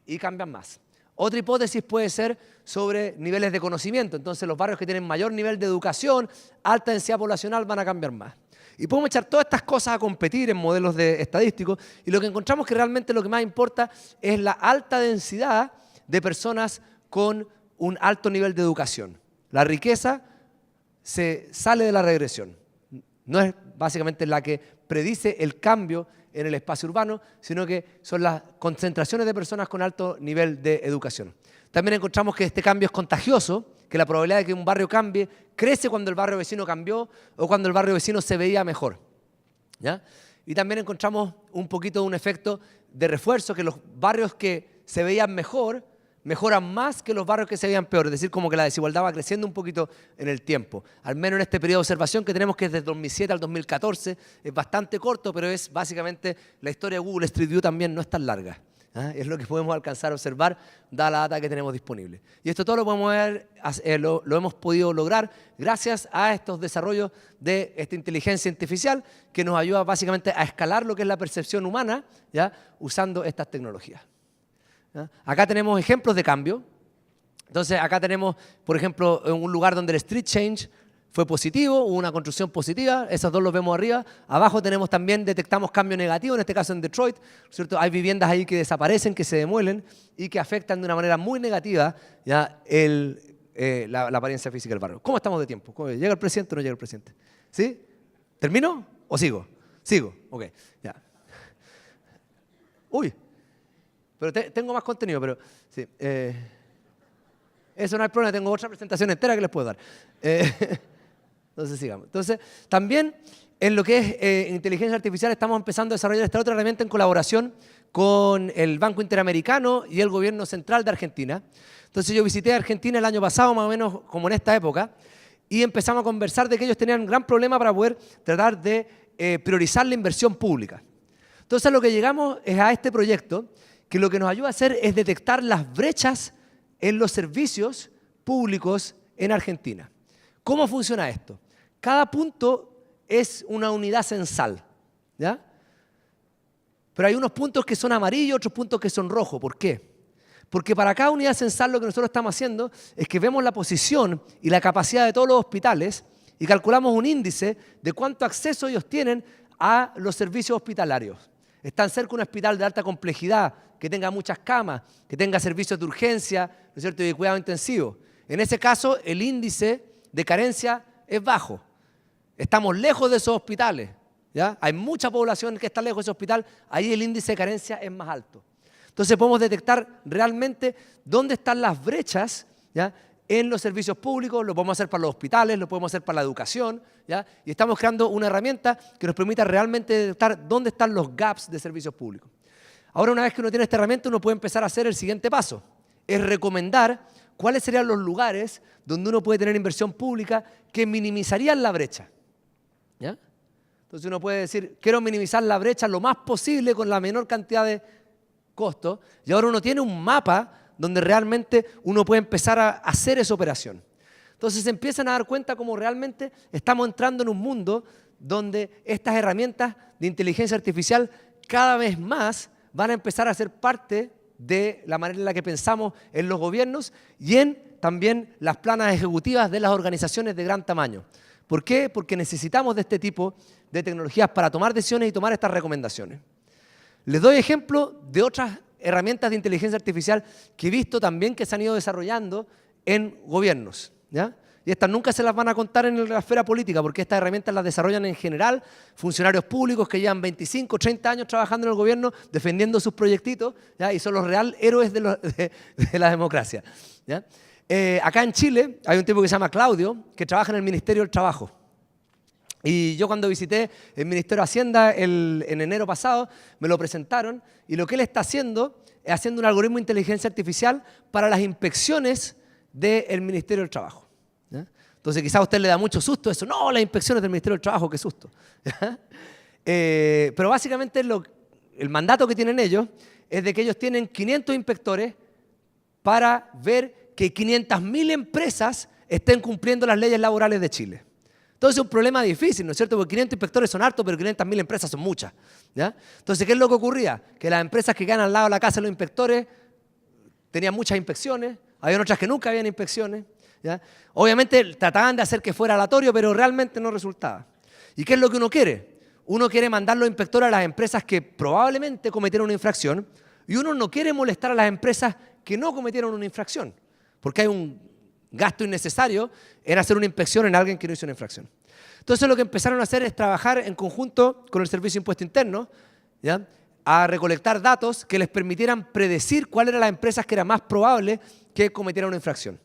y cambian más. Otra hipótesis puede ser sobre niveles de conocimiento. Entonces, los barrios que tienen mayor nivel de educación, alta densidad poblacional, van a cambiar más. Y podemos echar todas estas cosas a competir en modelos estadísticos y lo que encontramos que realmente lo que más importa es la alta densidad de personas con un alto nivel de educación. La riqueza se sale de la regresión. No es básicamente la que predice el cambio en el espacio urbano, sino que son las concentraciones de personas con alto nivel de educación. También encontramos que este cambio es contagioso, que la probabilidad de que un barrio cambie crece cuando el barrio vecino cambió o cuando el barrio vecino se veía mejor, ¿ya? Y también encontramos un poquito de un efecto de refuerzo, que los barrios que se veían mejor mejoran más que los barrios que se veían peor, es decir, como que la desigualdad va creciendo un poquito en el tiempo. Al menos en este periodo de observación que tenemos, que es desde 2007 al 2014, es bastante corto, pero es básicamente la historia de Google Street View también no es tan larga. ¿Ah? Es lo que podemos alcanzar a observar, dada la data que tenemos disponible. Y esto todo lo podemos ver, lo hemos podido lograr gracias a estos desarrollos de esta inteligencia artificial que nos ayuda básicamente a escalar lo que es la percepción humana, ¿ya? Usando estas tecnologías. ¿Ya? Acá tenemos ejemplos de cambio. Entonces acá tenemos, por ejemplo, un lugar donde el street change fue positivo, hubo una construcción positiva, esos dos los vemos arriba. Abajo tenemos también, detectamos cambio negativo, en este caso en Detroit, ¿cierto? Hay viviendas ahí que desaparecen, que se demuelen y que afectan de una manera muy negativa, ¿ya? La apariencia física del barrio. ¿Cómo estamos de tiempo? ¿Llega el presidente o no llega el presidente? ¿Sí? ¿Termino o sigo? Sigo, ok, ya. Uy, pero tengo más contenido, pero sí. Eso no hay problema, tengo otra presentación entera que les puedo dar. Entonces sigamos. Entonces, también en lo que es inteligencia artificial estamos empezando a desarrollar esta otra herramienta en colaboración con el Banco Interamericano y el Gobierno Central de Argentina. Entonces yo visité Argentina el año pasado, más o menos como en esta época, y empezamos a conversar de que ellos tenían un gran problema para poder tratar de priorizar la inversión pública. Entonces a lo que llegamos es a este proyecto, que lo que nos ayuda a hacer es detectar las brechas en los servicios públicos en Argentina. ¿Cómo funciona esto? Cada punto es una unidad censal, ¿ya? Pero hay unos puntos que son amarillos, otros puntos que son rojos. ¿Por qué? Porque para cada unidad censal lo que nosotros estamos haciendo es que vemos la posición y la capacidad de todos los hospitales y calculamos un índice de cuánto acceso ellos tienen a los servicios hospitalarios. Están cerca de un hospital de alta complejidad, que tenga muchas camas, que tenga servicios de urgencia, ¿no es cierto?, y de cuidado intensivo. En ese caso, el índice de carencia es bajo. Estamos lejos de esos hospitales, ¿ya? Hay mucha población que está lejos de ese hospital, ahí el índice de carencia es más alto. Entonces podemos detectar realmente dónde están las brechas, ¿ya?, en los servicios públicos. Lo podemos hacer para los hospitales, lo podemos hacer para la educación, ¿ya? Y estamos creando una herramienta que nos permita realmente detectar dónde están los gaps de servicios públicos. Ahora, una vez que uno tiene esta herramienta, uno puede empezar a hacer el siguiente paso. Es recomendar cuáles serían los lugares donde uno puede tener inversión pública que minimizarían la brecha, ¿ya? Entonces uno puede decir, quiero minimizar la brecha lo más posible con la menor cantidad de costo. Y ahora uno tiene un mapa donde realmente uno puede empezar a hacer esa operación. Entonces se empiezan a dar cuenta cómo realmente estamos entrando en un mundo donde estas herramientas de inteligencia artificial cada vez más van a empezar a ser parte de la manera en la que pensamos en los gobiernos y en también las planas ejecutivas de las organizaciones de gran tamaño. ¿Por qué? Porque necesitamos de este tipo de tecnologías para tomar decisiones y tomar estas recomendaciones. Les doy ejemplo de otras herramientas de inteligencia artificial que he visto también que se han ido desarrollando en gobiernos, ¿ya? Y estas nunca se las van a contar en la esfera política, porque estas herramientas las desarrollan en general funcionarios públicos que llevan 25, 30 años trabajando en el gobierno, defendiendo sus proyectitos, ¿ya? Y son los real héroes de la democracia, ¿ya? Acá en Chile hay un tipo que se llama Claudio, que trabaja en el Ministerio del Trabajo. Y yo cuando visité el Ministerio de Hacienda en enero pasado, me lo presentaron, y lo que él está haciendo es haciendo un algoritmo de inteligencia artificial para las inspecciones del Ministerio del Trabajo, ¿ya? Entonces quizás a usted le da mucho susto eso. No, las inspecciones del Ministerio del Trabajo, qué susto, ¿ya? Pero básicamente el mandato que tienen ellos es de que ellos tienen 500 inspectores para ver que 500.000 empresas estén cumpliendo las leyes laborales de Chile. Entonces es un problema difícil, ¿no es cierto? Porque 500 inspectores son hartos, pero 500.000 empresas son muchas, ¿ya? Entonces, ¿qué es lo que ocurría? Que las empresas que quedan al lado de la casa de los inspectores tenían muchas inspecciones, había otras que nunca habían inspecciones, ¿ya? Obviamente trataban de hacer que fuera aleatorio, pero realmente no resultaba. ¿Y qué es lo que uno quiere? Uno quiere mandar los inspectores a las empresas que probablemente cometieron una infracción, y uno no quiere molestar a las empresas que no cometieron una infracción, porque hay un gasto innecesario en hacer una inspección en alguien que no hizo una infracción. Entonces lo que empezaron a hacer es trabajar en conjunto con el Servicio de Impuesto Interno, ¿ya?, a recolectar datos que les permitieran predecir cuáles eran las empresas que era más probable que cometieran una infracción.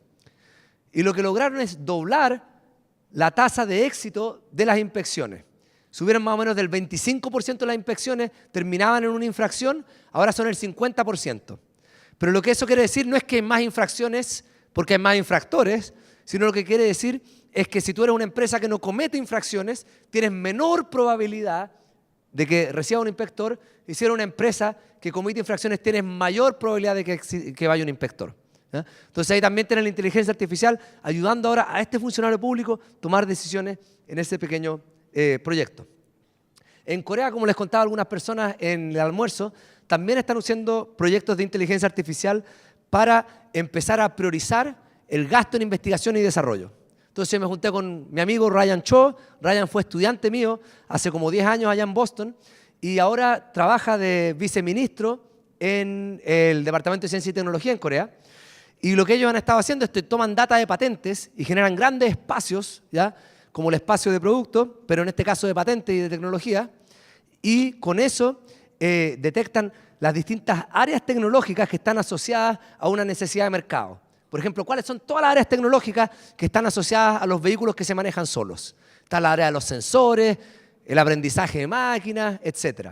Y lo que lograron es doblar la tasa de éxito de las inspecciones. Subieron más o menos del 25% de las inspecciones, terminaban en una infracción, ahora son el 50%. Pero lo que eso quiere decir no es que hay más infracciones porque hay más infractores, sino lo que quiere decir es que si tú eres una empresa que no comete infracciones, tienes menor probabilidad de que reciba un inspector, y si eres una empresa que comete infracciones, tienes mayor probabilidad de que vaya un inspector, ¿ya? Entonces ahí también tienes la inteligencia artificial ayudando ahora a este funcionario público a tomar decisiones en ese pequeño proyecto. En Corea, como les contaba a algunas personas en el almuerzo, también están usando proyectos de inteligencia artificial para empezar a priorizar el gasto en investigación y desarrollo. Entonces me junté con mi amigo Ryan Cho. Ryan fue estudiante mío hace como 10 años allá en Boston y ahora trabaja de viceministro en el Departamento de Ciencia y Tecnología en Corea. Y lo que ellos han estado haciendo es que toman data de patentes y generan grandes espacios, ¿ya?, como el espacio de producto, pero en este caso de patentes y de tecnología, y con eso detectan las distintas áreas tecnológicas que están asociadas a una necesidad de mercado. Por ejemplo, ¿cuáles son todas las áreas tecnológicas que están asociadas a los vehículos que se manejan solos? Está la área de los sensores, el aprendizaje de máquinas, etc.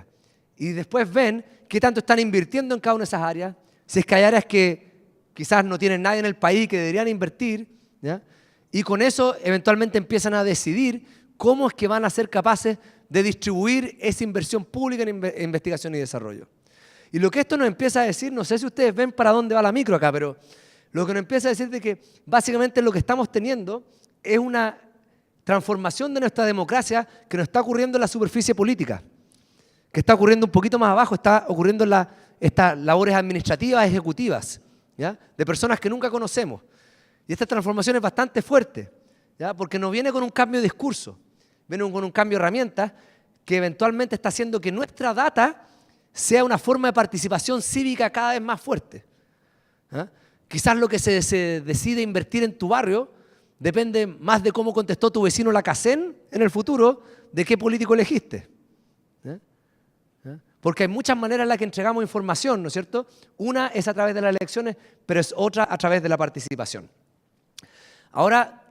Y después ven qué tanto están invirtiendo en cada una de esas áreas, si es que hay áreas que quizás no tienen nadie en el país que deberían invertir, ¿ya? Y con eso eventualmente empiezan a decidir cómo es que van a ser capaces de distribuir esa inversión pública en investigación y desarrollo. Y lo que esto nos empieza a decir, no sé si ustedes ven para dónde va la micro acá, pero lo que nos empieza a decir es que básicamente lo que estamos teniendo es una transformación de nuestra democracia que no está ocurriendo en la superficie política, que está ocurriendo un poquito más abajo, está ocurriendo en estas labores administrativas, ejecutivas, ¿ya?, de personas que nunca conocemos. Y esta transformación es bastante fuerte, ¿ya?, porque no viene con un cambio de discurso, viene con un cambio de herramientas que eventualmente está haciendo que nuestra data sea una forma de participación cívica cada vez más fuerte, ¿ya? Quizás lo que se decide invertir en tu barrio depende más de cómo contestó tu vecino la CACEN en el futuro, de qué político elegiste, ¿ya? ¿Ya? Porque hay muchas maneras en las que entregamos información, ¿no es cierto? Una es a través de las elecciones, pero es otra a través de la participación. Ahora,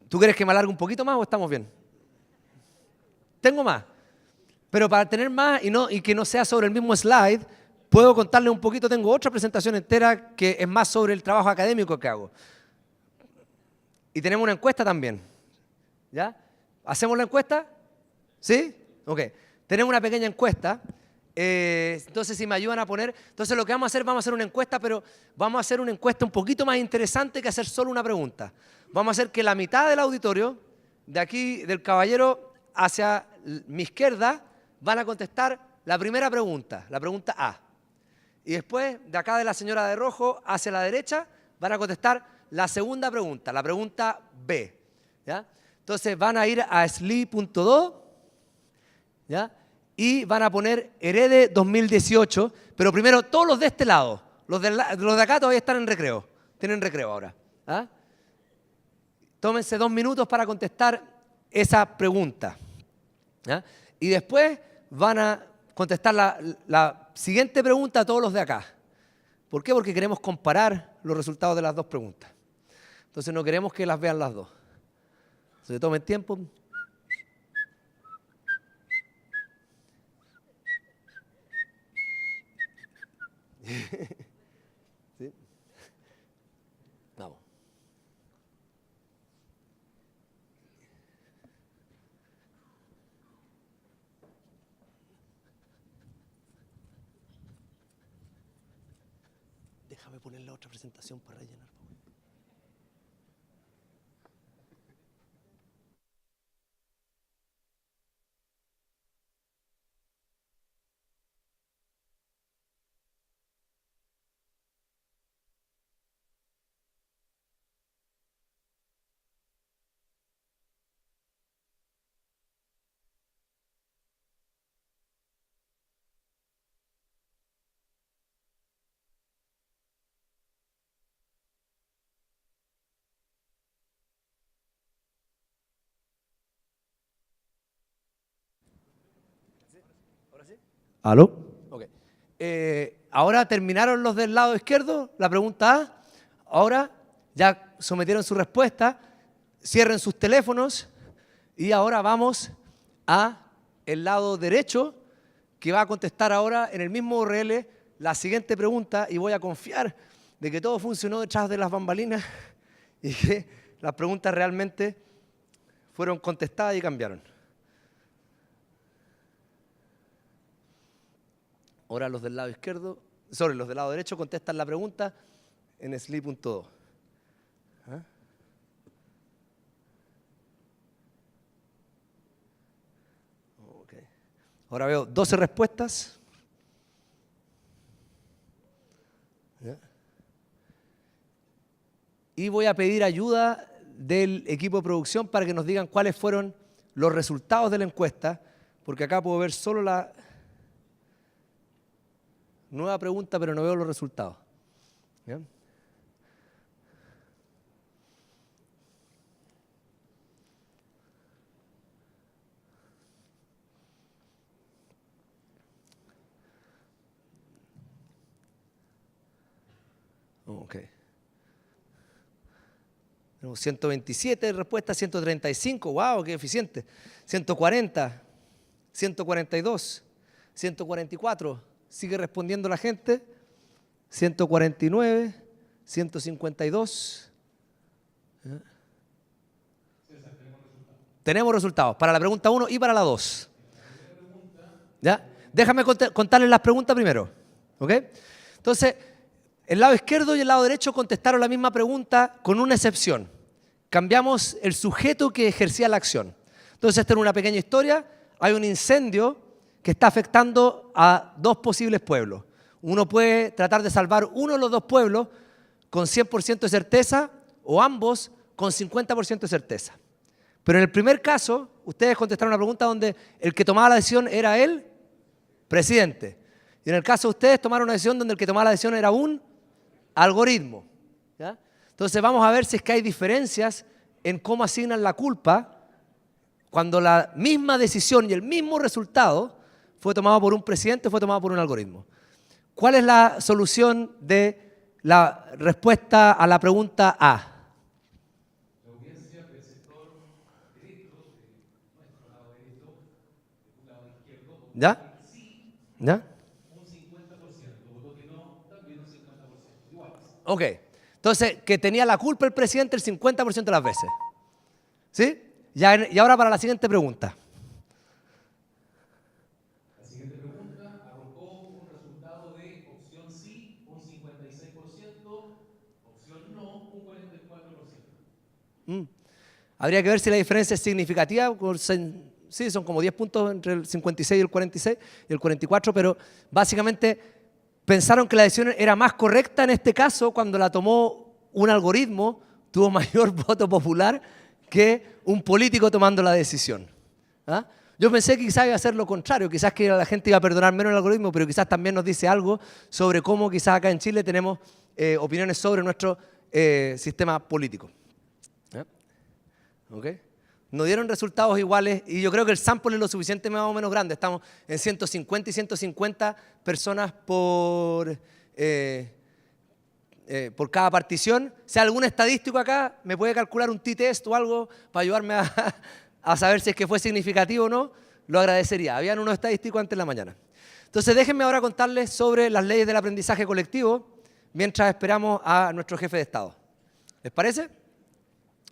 ¿tú quieres que me alargue un poquito más o estamos bien? Tengo más, pero para tener más y que no sea sobre el mismo slide, puedo contarles un poquito. Tengo otra presentación entera que es más sobre el trabajo académico que hago. Y tenemos una encuesta también, ¿ya? ¿Hacemos la encuesta? ¿Sí? Ok. Tenemos una pequeña encuesta. Entonces, si me ayudan a poner... Entonces, lo que vamos a hacer una encuesta, pero vamos a hacer una encuesta un poquito más interesante que hacer solo una pregunta. Vamos a hacer que la mitad del auditorio, de aquí, del caballero hacia mi izquierda, van a contestar la primera pregunta, la pregunta A. Y después, de acá de la señora de rojo hacia la derecha, van a contestar la segunda pregunta, la pregunta B, ¿ya? Entonces, van a ir a sli.do, ¿ya?, y van a poner Herede 2018, pero primero todos los de este lado, los de acá todavía están en recreo, tienen recreo ahora, ¿Ah? Tómense 2 minutos para contestar esa pregunta. ¿Ah? Y después van a contestar la siguiente pregunta a todos los de acá. ¿Por qué? Porque queremos comparar los resultados de las dos preguntas. Entonces no queremos que las vean las dos. Entonces tomen tiempo. ¿Sí? Vamos. Déjame poner la otra presentación para rellenar. ¿Ahora sí? ¿Aló? Ok. Ahora terminaron los del lado izquierdo, la pregunta A. Ahora ya sometieron su respuesta. Cierren sus teléfonos y ahora vamos a el lado derecho, que va a contestar ahora en el mismo URL la siguiente pregunta, y voy a confiar de que todo funcionó detrás de las bambalinas y que las preguntas realmente fueron contestadas y cambiaron. Ahora los del lado izquierdo, los del lado derecho contestan la pregunta en Sleep.do. ¿Ah? Okay. Ahora veo 12 respuestas. ¿Ya? Y voy a pedir ayuda del equipo de producción para que nos digan cuáles fueron los resultados de la encuesta, porque acá puedo ver solo la nueva pregunta, pero no veo los resultados. ¿Ya? Ok. Tenemos 127 respuestas, 135, wow, qué eficiente. 140, 142, 144, sigue respondiendo la gente. 149, 152. ¿Ya? Tenemos resultados para la pregunta 1 y para la 2. ¿Ya? Déjame contarles las preguntas primero. ¿Ok? Entonces, el lado izquierdo y el lado derecho contestaron la misma pregunta con una excepción. Cambiamos el sujeto que ejercía la acción. Entonces, esta es una pequeña historia. Hay un incendio que está afectando a 2 posibles pueblos. Uno puede tratar de salvar uno de los 2 pueblos con 100% de certeza o ambos con 50% de certeza. Pero en el primer caso, ustedes contestaron una pregunta donde el que tomaba la decisión era el presidente. Y en el caso de ustedes tomaron una decisión donde el que tomaba la decisión era un algoritmo. ¿Ya? Entonces vamos a ver si es que hay diferencias en cómo asignan la culpa cuando la misma decisión y el mismo resultado fue tomado por un presidente o fue tomado por un algoritmo. ¿Cuál es la solución de la respuesta a la pregunta A? La audiencia del sector derecho, de nuestro lado derecho, de tu lado izquierdo, votó ¿Ya? sí ¿Ya? un 50%, votó que no también un 50%, iguales. Ok. Entonces, que tenía la culpa el presidente el 50% de las veces. ¿Sí? Y ahora para la siguiente pregunta. La siguiente pregunta arrojó un resultado de opción sí, un 56%, opción no, un 44%. Habría que ver si la diferencia es significativa. Sí, son como 10 puntos entre el 56 y el 46 y el 44, pero básicamente pensaron que la decisión era más correcta en este caso cuando la tomó un algoritmo, tuvo mayor voto popular que un político tomando la decisión. ¿Ah? Yo pensé que quizás iba a ser lo contrario, quizás que la gente iba a perdonar menos el algoritmo, pero quizás también nos dice algo sobre cómo quizás acá en Chile tenemos opiniones sobre nuestro sistema político. ¿Ya? ¿Ok? No dieron resultados iguales y yo creo que el sample es lo suficiente más o menos grande. Estamos en 150 y 150 personas por cada partición. Si hay algún estadístico acá, me puede calcular un t-test o algo para ayudarme a saber si es que fue significativo o no, lo agradecería. Habían unos estadísticos antes de la mañana. Entonces déjenme ahora contarles sobre las leyes del aprendizaje colectivo mientras esperamos a nuestro jefe de Estado. ¿Les parece?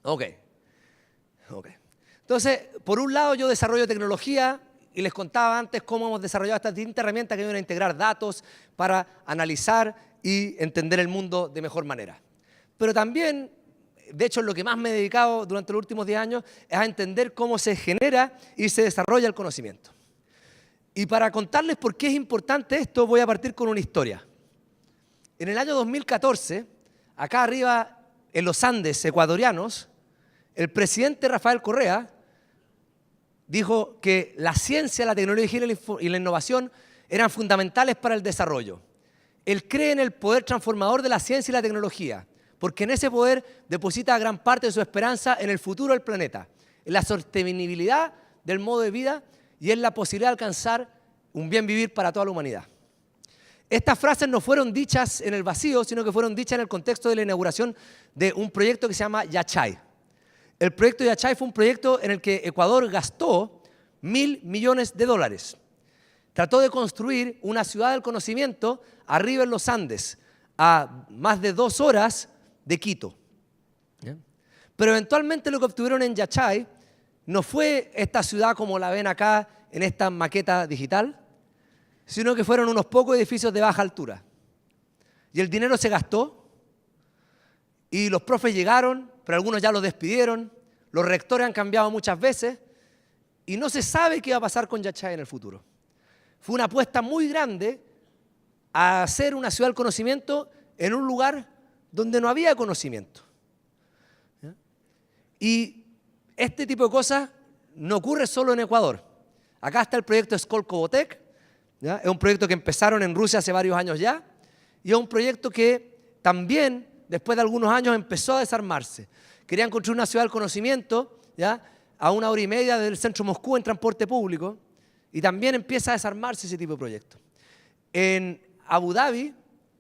Ok. Entonces, por un lado yo desarrollo tecnología y les contaba antes cómo hemos desarrollado estas distintas herramientas que ayudan a integrar datos para analizar y entender el mundo de mejor manera. Pero también, de hecho, lo que más me he dedicado durante los últimos 10 años es a entender cómo se genera y se desarrolla el conocimiento. Y para contarles por qué es importante esto, voy a partir con una historia. En el año 2014, acá arriba en los Andes ecuatorianos, el presidente Rafael Correa dijo que la ciencia, la tecnología y la innovación eran fundamentales para el desarrollo. Él cree en el poder transformador de la ciencia y la tecnología, porque en ese poder deposita gran parte de su esperanza en el futuro del planeta, en la sostenibilidad del modo de vida y en la posibilidad de alcanzar un bien vivir para toda la humanidad. Estas frases no fueron dichas en el vacío, sino que fueron dichas en el contexto de la inauguración de un proyecto que se llama Yachay. El proyecto Yachay fue un proyecto en el que Ecuador gastó $1.000 millones. Trató de construir una ciudad del conocimiento arriba en los Andes, a más de 2 horas de Quito. ¿Bien? Pero eventualmente lo que obtuvieron en Yachay no fue esta ciudad como la ven acá en esta maqueta digital, sino que fueron unos pocos edificios de baja altura. Y el dinero se gastó, y los profes llegaron, pero algunos ya los despidieron, los rectores han cambiado muchas veces, y no se sabe qué va a pasar con Yachay en el futuro. Fue una apuesta muy grande a hacer una ciudad del conocimiento en un lugar donde no había conocimiento. ¿Ya? Y este tipo de cosas no ocurre solo en Ecuador. Acá está el proyecto Skolkovo-Tech, ¿ya? Es un proyecto que empezaron en Rusia hace varios años ya, y es un proyecto que también, después de algunos años, empezó a desarmarse. Querían construir una ciudad del conocimiento, ¿ya? A 1 hora y media del centro de Moscú en transporte público, y también empieza a desarmarse ese tipo de proyecto. En Abu Dhabi,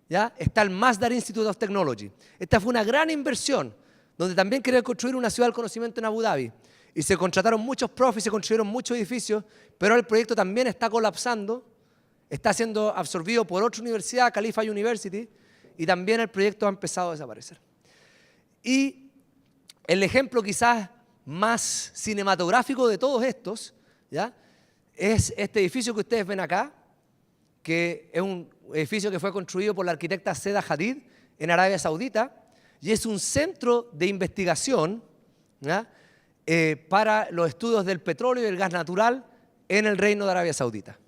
¿ya? Está el Masdar Institute of Technology. Esta fue una gran inversión, donde también querían construir una ciudad del conocimiento en Abu Dhabi. Y se contrataron muchos profes, se construyeron muchos edificios, pero el proyecto también está colapsando, está siendo absorbido por otra universidad, Khalifa University, y también el proyecto ha empezado a desaparecer. Y el ejemplo quizás más cinematográfico de todos estos, ¿ya? Es este edificio que ustedes ven acá, que es un edificio que fue construido por la arquitecta Seda Hadid en Arabia Saudita, y es un centro de investigación, ¿ya? Para los estudios del petróleo y el gas natural en el Reino de Arabia Saudita.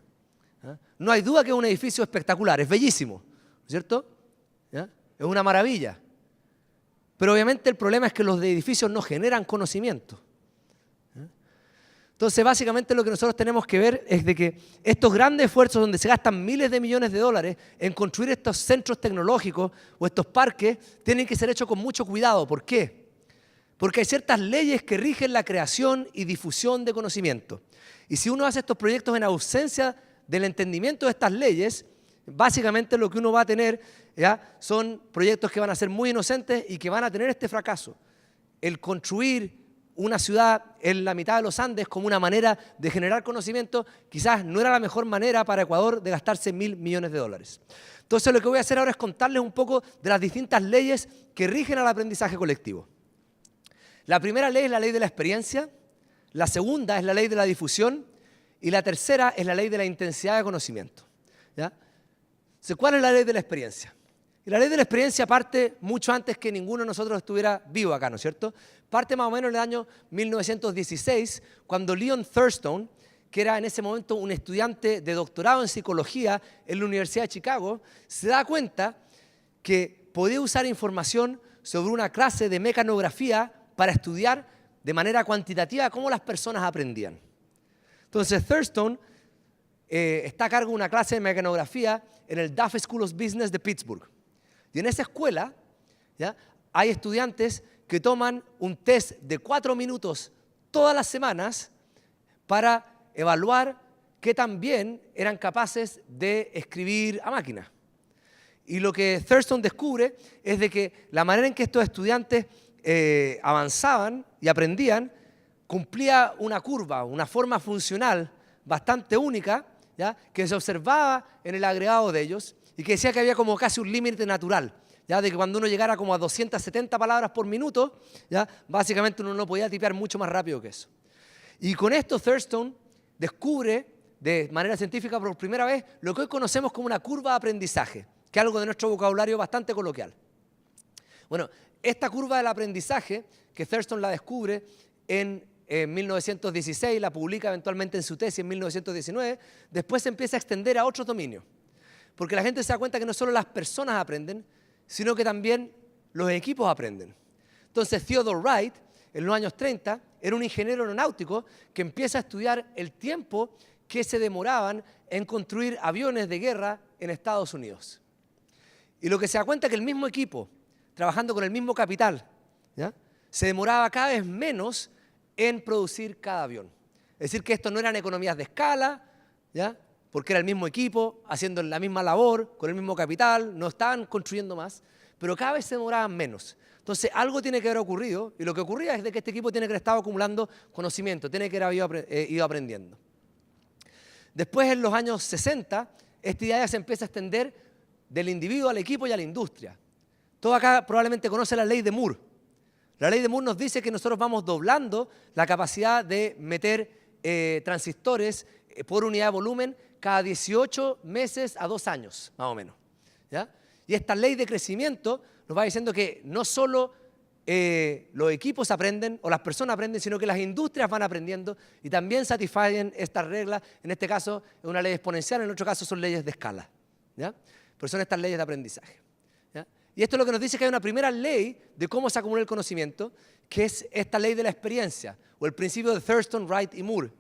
¿Ya? No hay duda que es un edificio espectacular, es bellísimo, ¿cierto? ¿Ya? Es una maravilla. Pero obviamente el problema es que los edificios no generan conocimiento. ¿Ya? Entonces, básicamente lo que nosotros tenemos que ver es de que estos grandes esfuerzos donde se gastan miles de millones de dólares en construir estos centros tecnológicos o estos parques tienen que ser hechos con mucho cuidado. ¿Por qué? Porque hay ciertas leyes que rigen la creación y difusión de conocimiento. Y si uno hace estos proyectos en ausencia del entendimiento de estas leyes, básicamente lo que uno va a tener, ¿ya? Son proyectos que van a ser muy inocentes y que van a tener este fracaso. El construir una ciudad en la mitad de los Andes como una manera de generar conocimiento quizás no era la mejor manera para Ecuador de gastarse $1.000 millones. Entonces lo que voy a hacer ahora es contarles un poco de las distintas leyes que rigen al aprendizaje colectivo. La primera ley es la ley de la experiencia, la segunda es la ley de la difusión y la tercera es la ley de la intensidad de conocimiento. ¿Ya? Entonces, ¿cuál es la ley de la experiencia? Y la ley de la experiencia parte mucho antes que ninguno de nosotros estuviera vivo acá, ¿no es cierto? Parte más o menos en el año 1916, cuando Leon Thurstone, que era en ese momento un estudiante de doctorado en psicología en la Universidad de Chicago, se da cuenta que podía usar información sobre una clase de mecanografía para estudiar de manera cuantitativa cómo las personas aprendían. Entonces, Thurstone está a cargo de una clase de mecanografía en el Duff School of Business de Pittsburgh. Y en esa escuela, ¿ya? hay estudiantes que toman un test de 4 minutos todas las semanas para evaluar qué tan bien eran capaces de escribir a máquina. Y lo que Thurston descubre es de que la manera en que estos estudiantes avanzaban y aprendían cumplía una curva, una forma funcional bastante única, ¿ya?, que se observaba en el agregado de ellos y que decía que había como casi un límite natural, ¿ya?, de que cuando uno llegara como a 270 palabras por minuto, ¿ya?, básicamente uno no podía tipear mucho más rápido que eso. Y con esto Thurston descubre de manera científica por primera vez lo que hoy conocemos como una curva de aprendizaje, que es algo de nuestro vocabulario bastante coloquial. Bueno, esta curva del aprendizaje, que Thurston la descubre en 1916, la publica eventualmente en su tesis en 1919, después se empieza a extender a otros dominios. Porque la gente se da cuenta que no solo las personas aprenden, sino que también los equipos aprenden. Entonces Theodore Wright, en los años 30, era un ingeniero aeronáutico que empieza a estudiar el tiempo que se demoraban en construir aviones de guerra en Estados Unidos. Y lo que se da cuenta es que el mismo equipo, trabajando con el mismo capital, ¿ya?, se demoraba cada vez menos en producir cada avión. Es decir, que esto no eran economías de escala, ¿ya?, porque era el mismo equipo, haciendo la misma labor, con el mismo capital, no estaban construyendo más, pero cada vez se demoraban menos. Entonces, algo tiene que haber ocurrido, y lo que ocurría es de que este equipo tiene que haber estado acumulando conocimiento, tiene que haber ido aprendiendo. Después, en los años 60, esta idea se empieza a extender del individuo al equipo y a la industria. Todos acá probablemente conocen la ley de Moore. La ley de Moore nos dice que nosotros vamos doblando la capacidad de meter transistores por unidad de volumen cada 18 meses a 2 años, más o menos, ¿ya? Y esta ley de crecimiento nos va diciendo que no solo los equipos aprenden o las personas aprenden, sino que las industrias van aprendiendo y también satisfacen estas reglas. En este caso es una ley exponencial, en otro caso son leyes de escala, ¿ya? Pero son estas leyes de aprendizaje, ¿ya? Y esto es lo que nos dice que hay una primera ley de cómo se acumula el conocimiento, que es esta ley de la experiencia, o el principio de Thurston, Wright y Moore.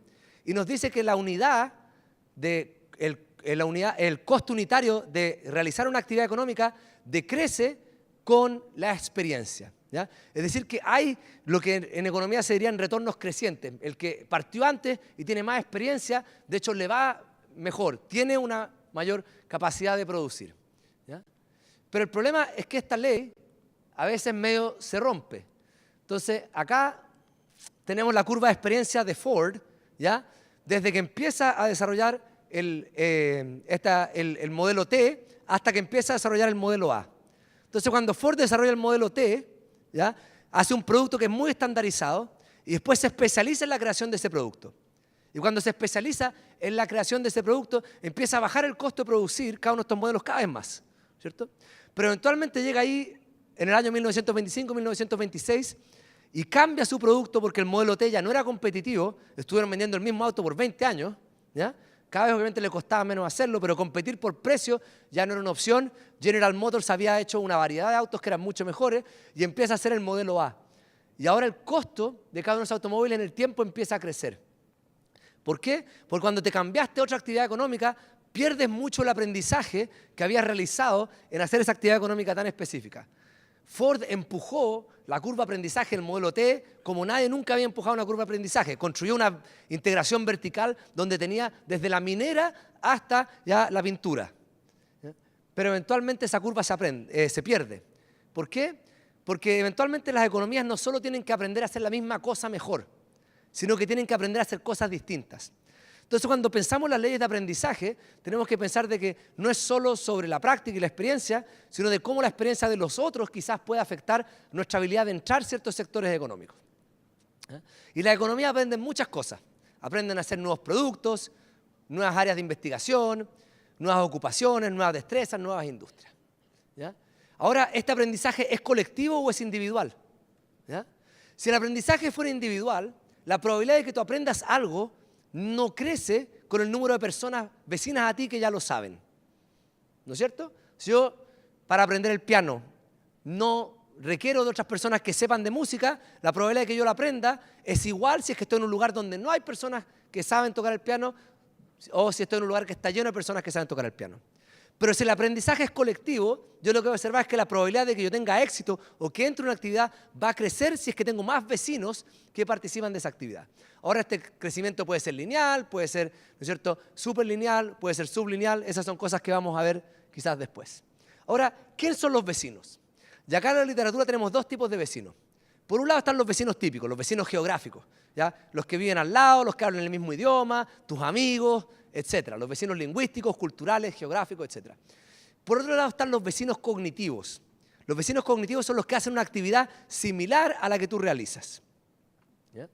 Y nos dice que la unidad el costo unitario de realizar una actividad económica decrece con la experiencia, ¿ya? Es decir, que hay lo que en economía se dirían retornos crecientes. El que partió antes y tiene más experiencia, de hecho le va mejor, tiene una mayor capacidad de producir, ¿ya? Pero el problema es que esta ley a veces medio se rompe. Entonces, acá tenemos la curva de experiencia de Ford, ¿ya?, desde que empieza a desarrollar el modelo T hasta que empieza a desarrollar el modelo A. Entonces, cuando Ford desarrolla el modelo T, ¿ya?, hace un producto que es muy estandarizado y después se especializa en la creación de ese producto. Y cuando se especializa en la creación de ese producto, empieza a bajar el costo de producir cada uno de estos modelos cada vez más, ¿cierto? Pero eventualmente llega ahí en el año 1925, 1926, y cambia su producto porque el modelo T ya no era competitivo, estuvieron vendiendo el mismo auto por 20 años, ¿ya? Cada vez obviamente le costaba menos hacerlo, pero competir por precio ya no era una opción. General Motors había hecho una variedad de autos que eran mucho mejores y empieza a hacer el modelo A. Y ahora el costo de cada uno de esos automóviles en el tiempo empieza a crecer. ¿Por qué? Porque cuando te cambiaste a otra actividad económica, pierdes mucho el aprendizaje que habías realizado en hacer esa actividad económica tan específica. Ford empujó la curva de aprendizaje, el modelo T, como nadie nunca había empujado una curva de aprendizaje. Construyó una integración vertical donde tenía desde la minera hasta ya la pintura. ¿Ya? Pero eventualmente esa curva se pierde. ¿Por qué? Porque eventualmente las economías no solo tienen que aprender a hacer la misma cosa mejor, sino que tienen que aprender a hacer cosas distintas. Entonces, cuando pensamos las leyes de aprendizaje, tenemos que pensar de que no es solo sobre la práctica y la experiencia, sino de cómo la experiencia de los otros quizás puede afectar nuestra habilidad de entrar en ciertos sectores económicos. Y las economías aprenden muchas cosas. Aprenden a hacer nuevos productos, nuevas áreas de investigación, nuevas ocupaciones, nuevas destrezas, nuevas industrias, ¿ya? Ahora, ¿este aprendizaje es colectivo o es individual? ¿Ya? Si el aprendizaje fuera individual, la probabilidad de que tú aprendas algo no crece con el número de personas vecinas a ti que ya lo saben, ¿no es cierto? Si yo, para aprender el piano, no requiero de otras personas que sepan de música, la probabilidad de que yo lo aprenda es igual si es que estoy en un lugar donde no hay personas que saben tocar el piano o si estoy en un lugar que está lleno de personas que saben tocar el piano. Pero si el aprendizaje es colectivo, yo lo que voy a observar es que la probabilidad de que yo tenga éxito o que entre en una actividad va a crecer si es que tengo más vecinos que participan de esa actividad. Ahora este crecimiento puede ser lineal, puede ser, ¿no es cierto?, superlineal, puede ser sublineal. Esas son cosas que vamos a ver quizás después. Ahora, ¿quiénes son los vecinos? Y acá en la literatura tenemos dos tipos de vecinos. Por un lado están los vecinos típicos, los vecinos geográficos, ¿ya? Los que viven al lado, los que hablan el mismo idioma, tus amigos, etcétera. Los vecinos lingüísticos, culturales, geográficos, etcétera. Por otro lado están los vecinos cognitivos. Los vecinos cognitivos son los que hacen una actividad similar a la que tú realizas. ¿Ya?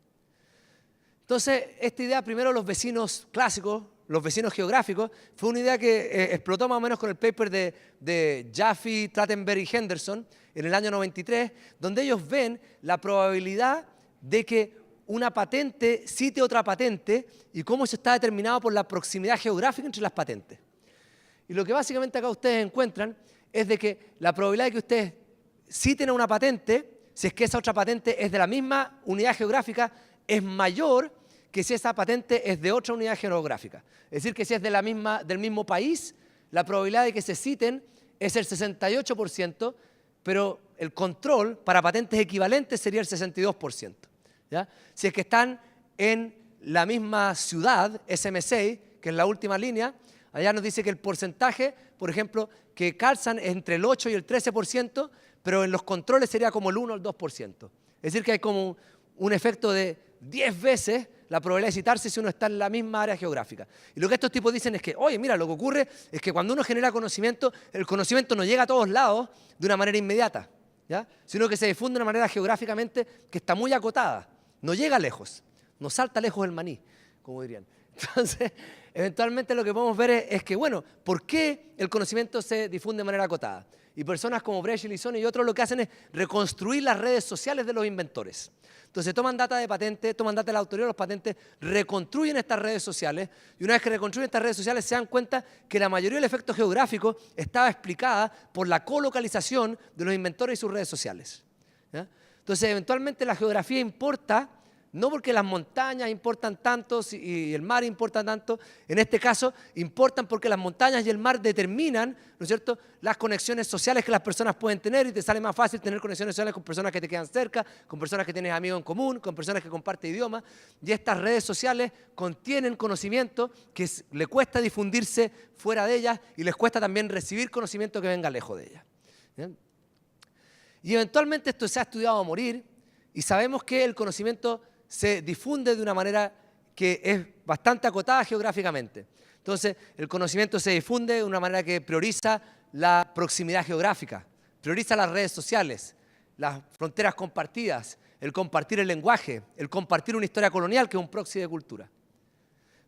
Entonces, esta idea, primero los vecinos clásicos, los vecinos geográficos, fue una idea que explotó más o menos con el paper de Jaffe, Trachtenberg y Henderson en el año 93, donde ellos ven la probabilidad de que una patente cite otra patente y cómo eso está determinado por la proximidad geográfica entre las patentes. Y lo que básicamente acá ustedes encuentran es de que la probabilidad de que ustedes citen a una patente, si es que esa otra patente es de la misma unidad geográfica, es mayor que si esa patente es de otra unidad geográfica. Es decir, que si es del mismo país, la probabilidad de que se citen es el 68%, pero el control para patentes equivalentes sería el 62%. ¿Ya? Si es que están en la misma ciudad, SM6, que es la última línea, allá nos dice que el porcentaje, por ejemplo, que calzan es entre el 8 y el 13%, pero en los controles sería como el 1 o el 2%. Es decir, que hay como un efecto de 10 veces la probabilidad de citarse si uno está en la misma área geográfica. Y lo que estos tipos dicen es que, oye, mira, lo que ocurre es que cuando uno genera conocimiento, el conocimiento no llega a todos lados de una manera inmediata, ¿ya? Sino que se difunde de una manera geográficamente que está muy acotada. No llega lejos, no salta lejos el maní, como dirían. Entonces, eventualmente lo que podemos ver es que, bueno, ¿por qué el conocimiento se difunde de manera acotada? Y personas como Brecht, Lissone y otros lo que hacen es reconstruir las redes sociales de los inventores. Entonces toman data de patentes, toman data de la autoría de los patentes, reconstruyen estas redes sociales y una vez que reconstruyen estas redes sociales se dan cuenta que la mayoría del efecto geográfico estaba explicada por la colocalización de los inventores y sus redes sociales. ¿Ya? Entonces eventualmente la geografía importa, no porque las montañas importan tanto y el mar importa tanto, en este caso importan porque las montañas y el mar determinan, ¿no es cierto?, las conexiones sociales que las personas pueden tener y te sale más fácil tener conexiones sociales con personas que te quedan cerca, con personas que tienes amigos en común, con personas que comparten idiomas, y estas redes sociales contienen conocimiento que le cuesta difundirse fuera de ellas y les cuesta también recibir conocimiento que venga lejos de ellas. ¿Bien? Y eventualmente esto se ha estudiado a morir y sabemos que el conocimiento se difunde de una manera que es bastante acotada geográficamente. Entonces, el conocimiento se difunde de una manera que prioriza la proximidad geográfica, prioriza las redes sociales, las fronteras compartidas, el compartir el lenguaje, el compartir una historia colonial, que es un proxy de cultura.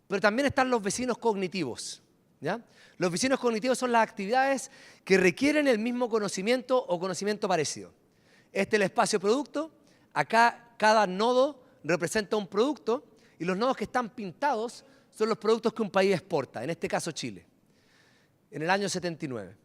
Pero también están los vecinos cognitivos, ¿ya? Los vecinos cognitivos son las actividades que requieren el mismo conocimiento o conocimiento parecido. Este es el espacio producto, acá cada nodo representa un producto y los nodos que están pintados son los productos que un país exporta, en este caso Chile, en el año 79.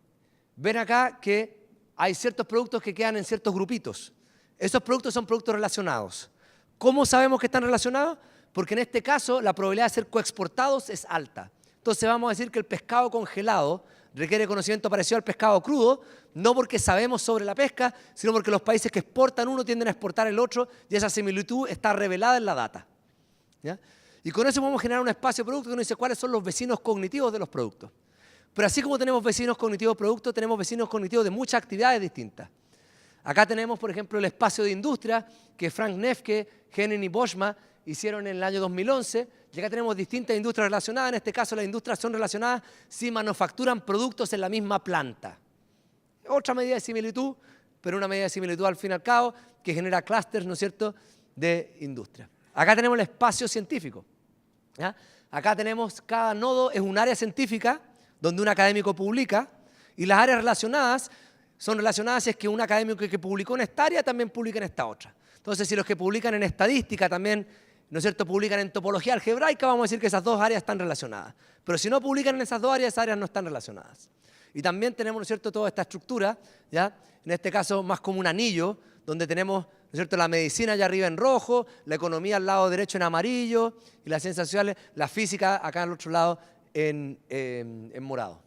Ven acá que hay ciertos productos que quedan en ciertos grupitos. Esos productos son productos relacionados. ¿Cómo sabemos que están relacionados? Porque en este caso la probabilidad de ser coexportados es alta. Entonces vamos a decir que el pescado congelado requiere conocimiento parecido al pescado crudo, no porque sabemos sobre la pesca, sino porque los países que exportan uno tienden a exportar el otro y esa similitud está revelada en la data. ¿Ya? Y con eso podemos generar un espacio producto que nos dice cuáles son los vecinos cognitivos de los productos. Pero así como tenemos vecinos cognitivos de productos, tenemos vecinos cognitivos de muchas actividades distintas. Acá tenemos, por ejemplo, el espacio de industria que Frank Nefke, Henning y Boschma hicieron en el año 2011, y acá tenemos distintas industrias relacionadas. En este caso las industrias son relacionadas si manufacturan productos en la misma planta. Otra medida de similitud, pero una medida de similitud al fin y al cabo que genera clústeres, ¿no es cierto?, de industria. Acá tenemos el espacio científico. ¿Ya? Acá tenemos, cada nodo es un área científica donde un académico publica y las áreas relacionadas son relacionadas si es que un académico que publicó en esta área también publica en esta otra. Entonces, si los que publican en estadística también, ¿no es cierto?, publican en topología algebraica, vamos a decir que esas dos áreas están relacionadas. Pero si no publican en esas dos áreas, esas áreas no están relacionadas. Y también tenemos, ¿no es cierto?, toda esta estructura, ¿ya?, en este caso más como un anillo, donde tenemos, ¿no es cierto?, la medicina allá arriba en rojo, la economía al lado derecho en amarillo, y las ciencias sociales, la física acá al otro lado en morado.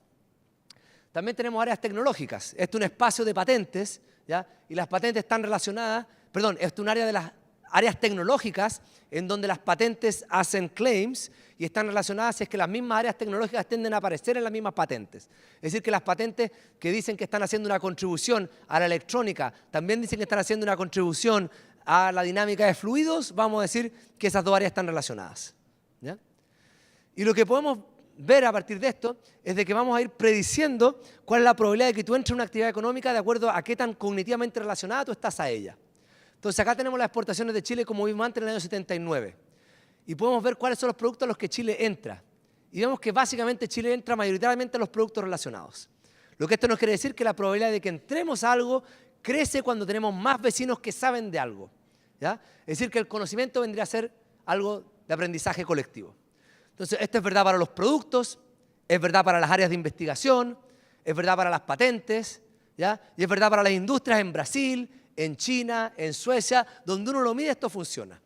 También tenemos áreas tecnológicas. Esto es un espacio de patentes, ¿ya? Y las patentes están relacionadas, perdón, esto es un área de las áreas tecnológicas en donde las patentes hacen claims y están relacionadas si es que las mismas áreas tecnológicas tienden a aparecer en las mismas patentes. Es decir, que las patentes que dicen que están haciendo una contribución a la electrónica, también dicen que están haciendo una contribución a la dinámica de fluidos, vamos a decir que esas dos áreas están relacionadas, ¿ya? Y lo que podemos ver a partir de esto es de que vamos a ir prediciendo cuál es la probabilidad de que tú entres en una actividad económica de acuerdo a qué tan cognitivamente relacionada tú estás a ella. Entonces acá tenemos las exportaciones de Chile como vimos antes en el año 79 y podemos ver cuáles son los productos a los que Chile entra. Y vemos que básicamente Chile entra mayoritariamente a los productos relacionados. Lo que esto nos quiere decir que la probabilidad de que entremos a algo crece cuando tenemos más vecinos que saben de algo, ¿ya? Es decir, que el conocimiento vendría a ser algo de aprendizaje colectivo. Entonces, esto es verdad para los productos, es verdad para las áreas de investigación, es verdad para las patentes, ¿ya? Y es verdad para las industrias en Brasil, en China, en Suecia, donde uno lo mide, esto funciona.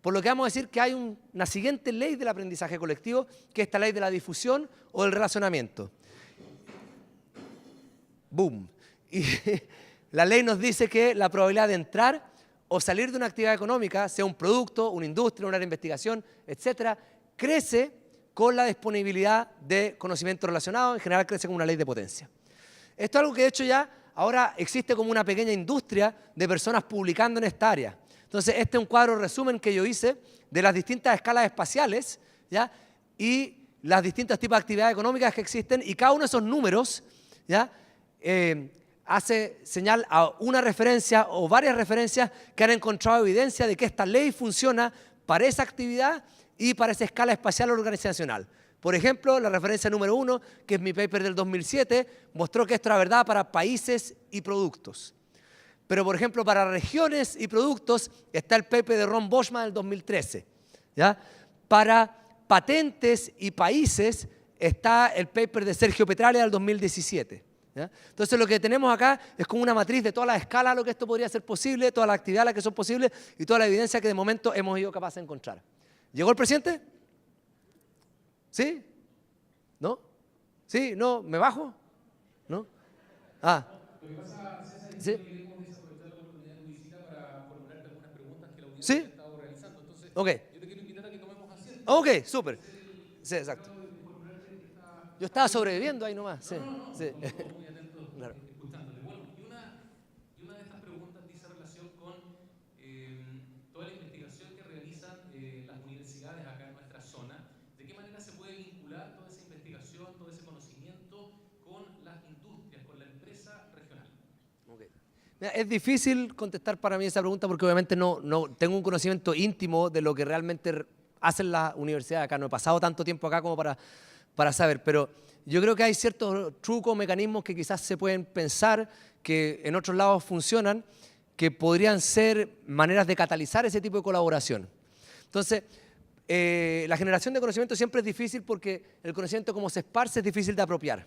Por lo que vamos a decir que hay una siguiente ley del aprendizaje colectivo, que es esta ley de la difusión o del relacionamiento. ¡Boom! Y la ley nos dice que la probabilidad de entrar o salir de una actividad económica, sea un producto, una industria, una área de investigación, etcétera, crece con la disponibilidad de conocimiento relacionado, en general crece con una ley de potencia. Esto es algo que de hecho ya ahora existe como una pequeña industria de personas publicando en esta área. Entonces este es un cuadro resumen que yo hice de las distintas escalas espaciales, ¿ya? Y las distintos tipos de actividades económicas que existen y cada uno de esos números, ¿ya? Hace señal a una referencia o varias referencias que han encontrado evidencia de que esta ley funciona para esa actividad y para esa escala espacial organizacional. Por ejemplo, la referencia número 1, que es mi paper del 2007, mostró que esto era verdad para países y productos. Pero, por ejemplo, para regiones y productos está el paper de Ron Boschman del 2013, ¿ya? Para patentes y países está el paper de Sergio Petralia del 2017. ¿Ya? Entonces lo que tenemos acá es como una matriz de todas las escalas a lo que esto podría ser posible, todas las actividades a las que son posibles y toda la evidencia que de momento hemos sido capaces de encontrar. ¿Llegó el presidente? ¿Sí? ¿No? ¿Sí? ¿No? ¿Me bajo? ¿No? Ah. Lo que pasa, César, es ¿Sí? que queremos desaprovechar la oportunidad de tu visita para formularte algunas preguntas que la audiencia ¿Sí? ha estado realizando. Entonces, Ok. yo te quiero invitar a que tomemos asiento. Ok, súper. Sí, exacto. Yo estaba sobreviviendo ahí nomás. Sí, sí. Muy atentos Claro. escuchándole. Bueno, y una de estas preguntas dice relación con toda la investigación que realizan las universidades acá en nuestra zona. ¿De qué manera se puede vincular toda esa investigación, todo ese conocimiento con las industrias, con la empresa regional? Okay. Mira, es difícil contestar para mí esa pregunta porque obviamente no tengo un conocimiento íntimo de lo que realmente hacen las universidades acá. No he pasado tanto tiempo acá como para saber, pero yo creo que hay ciertos trucos, mecanismos que quizás se pueden pensar que en otros lados funcionan, que podrían ser maneras de catalizar ese tipo de colaboración. Entonces, la generación de conocimiento siempre es difícil porque el conocimiento como se esparce es difícil de apropiar,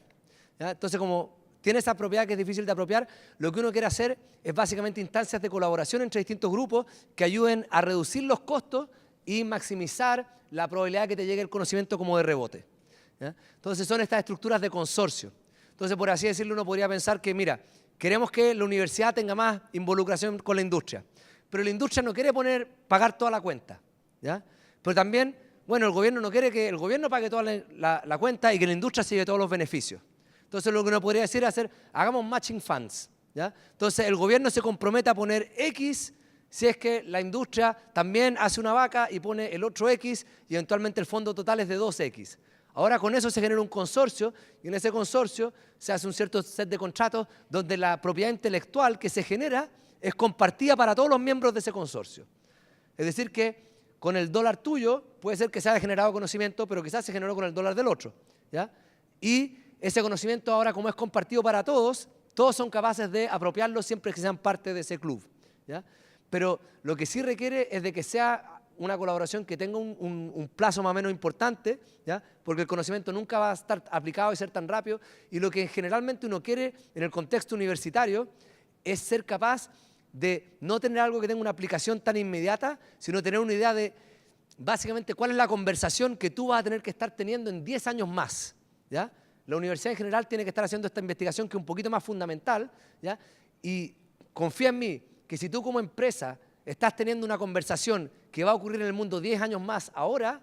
¿ya? Entonces, como tiene esa propiedad que es difícil de apropiar, lo que uno quiere hacer es básicamente instancias de colaboración entre distintos grupos que ayuden a reducir los costos y maximizar la probabilidad de que te llegue el conocimiento como de rebote, ¿ya? Entonces son estas estructuras de consorcio. Entonces, por así decirlo, uno podría pensar que, mira, queremos que la universidad tenga más involucración con la industria, pero la industria no quiere pagar toda la cuenta, ¿ya? Pero también, bueno, el gobierno no quiere que el gobierno pague toda la cuenta y que la industria se lleve todos los beneficios. Entonces lo que uno podría decir es hagamos matching funds, ¿ya? Entonces el gobierno se compromete a poner X si es que la industria también hace una vaca y pone el otro X y eventualmente el fondo total es de 2X. Ahora con eso se genera un consorcio y en ese consorcio se hace un cierto set de contratos donde la propiedad intelectual que se genera es compartida para todos los miembros de ese consorcio. Es decir que con el dólar tuyo puede ser que se haya generado conocimiento, pero quizás se generó con el dólar del otro, ¿ya? Y ese conocimiento ahora, como es compartido para todos, todos son capaces de apropiarlo siempre que sean parte de ese club, ¿ya? Pero lo que sí requiere es de que sea una colaboración que tenga un plazo más o menos importante, ¿ya? Porque el conocimiento nunca va a estar aplicado y ser tan rápido, y lo que generalmente uno quiere en el contexto universitario es ser capaz de no tener algo que tenga una aplicación tan inmediata, sino tener una idea de básicamente cuál es la conversación que tú vas a tener que estar teniendo en 10 años más, ¿ya? la universidad en general tiene que estar haciendo esta investigación que es un poquito más fundamental, ¿ya? Y confía en mí, que si tú como empresa estás teniendo una conversación que va a ocurrir en el mundo 10 años más ahora,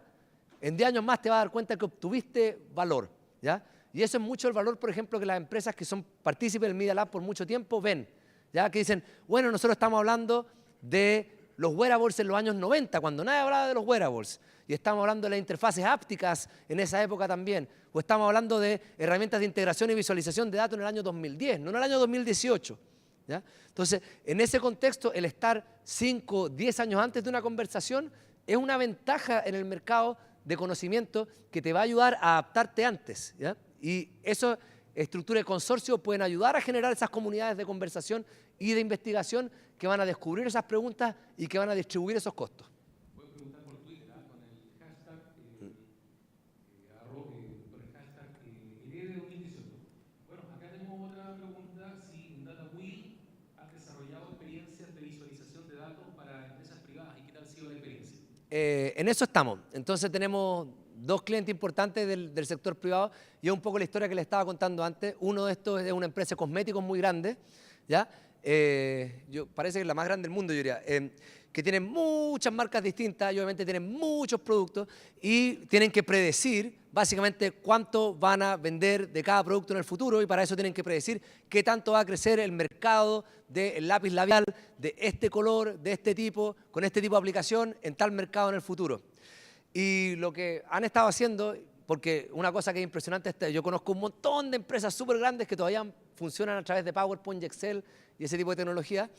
en 10 años más te vas a dar cuenta que obtuviste valor, ¿ya? Y eso es mucho el valor, por ejemplo, que las empresas que son partícipes del Media Lab por mucho tiempo ven, ¿ya? Que dicen, bueno, nosotros estamos hablando de los wearables en los años 90, cuando nadie hablaba de los wearables, y estamos hablando de las interfaces ápticas en esa época también, o estamos hablando de herramientas de integración y visualización de datos en el año 2010, no en el año 2018, ¿ya? Entonces, en ese contexto, el estar 5, 10 años antes de una conversación es una ventaja en el mercado de conocimiento que te va a ayudar a adaptarte antes, ¿ya? Y eso, estructura de consorcio, pueden ayudar a generar esas comunidades de conversación y de investigación que van a descubrir esas preguntas y que van a distribuir esos costos. Puedes preguntar por Twitter, con el hashtag, con el hashtag IDEA 2018. Bueno, acá tenemos otra pregunta, si en DataWheel has desarrollado experiencias de visualización de datos para empresas privadas y qué tal ha sido la experiencia. En eso estamos. Entonces tenemos 2 clientes importantes del sector privado y es un poco la historia que les estaba contando antes. Uno de estos es una empresa de cosméticos muy grande, ¿ya? Parece que es la más grande del mundo, yo diría, que tiene muchas marcas distintas y obviamente tienen muchos productos y tienen que predecir básicamente cuánto van a vender de cada producto en el futuro y para eso tienen que predecir qué tanto va a crecer el mercado del lápiz labial de este color, de este tipo, con este tipo de aplicación en tal mercado en el futuro. Y lo que han estado haciendo, porque una cosa que es impresionante, yo conozco un montón de empresas súper grandes que todavía funcionan a través de PowerPoint y Excel y ese tipo de tecnología,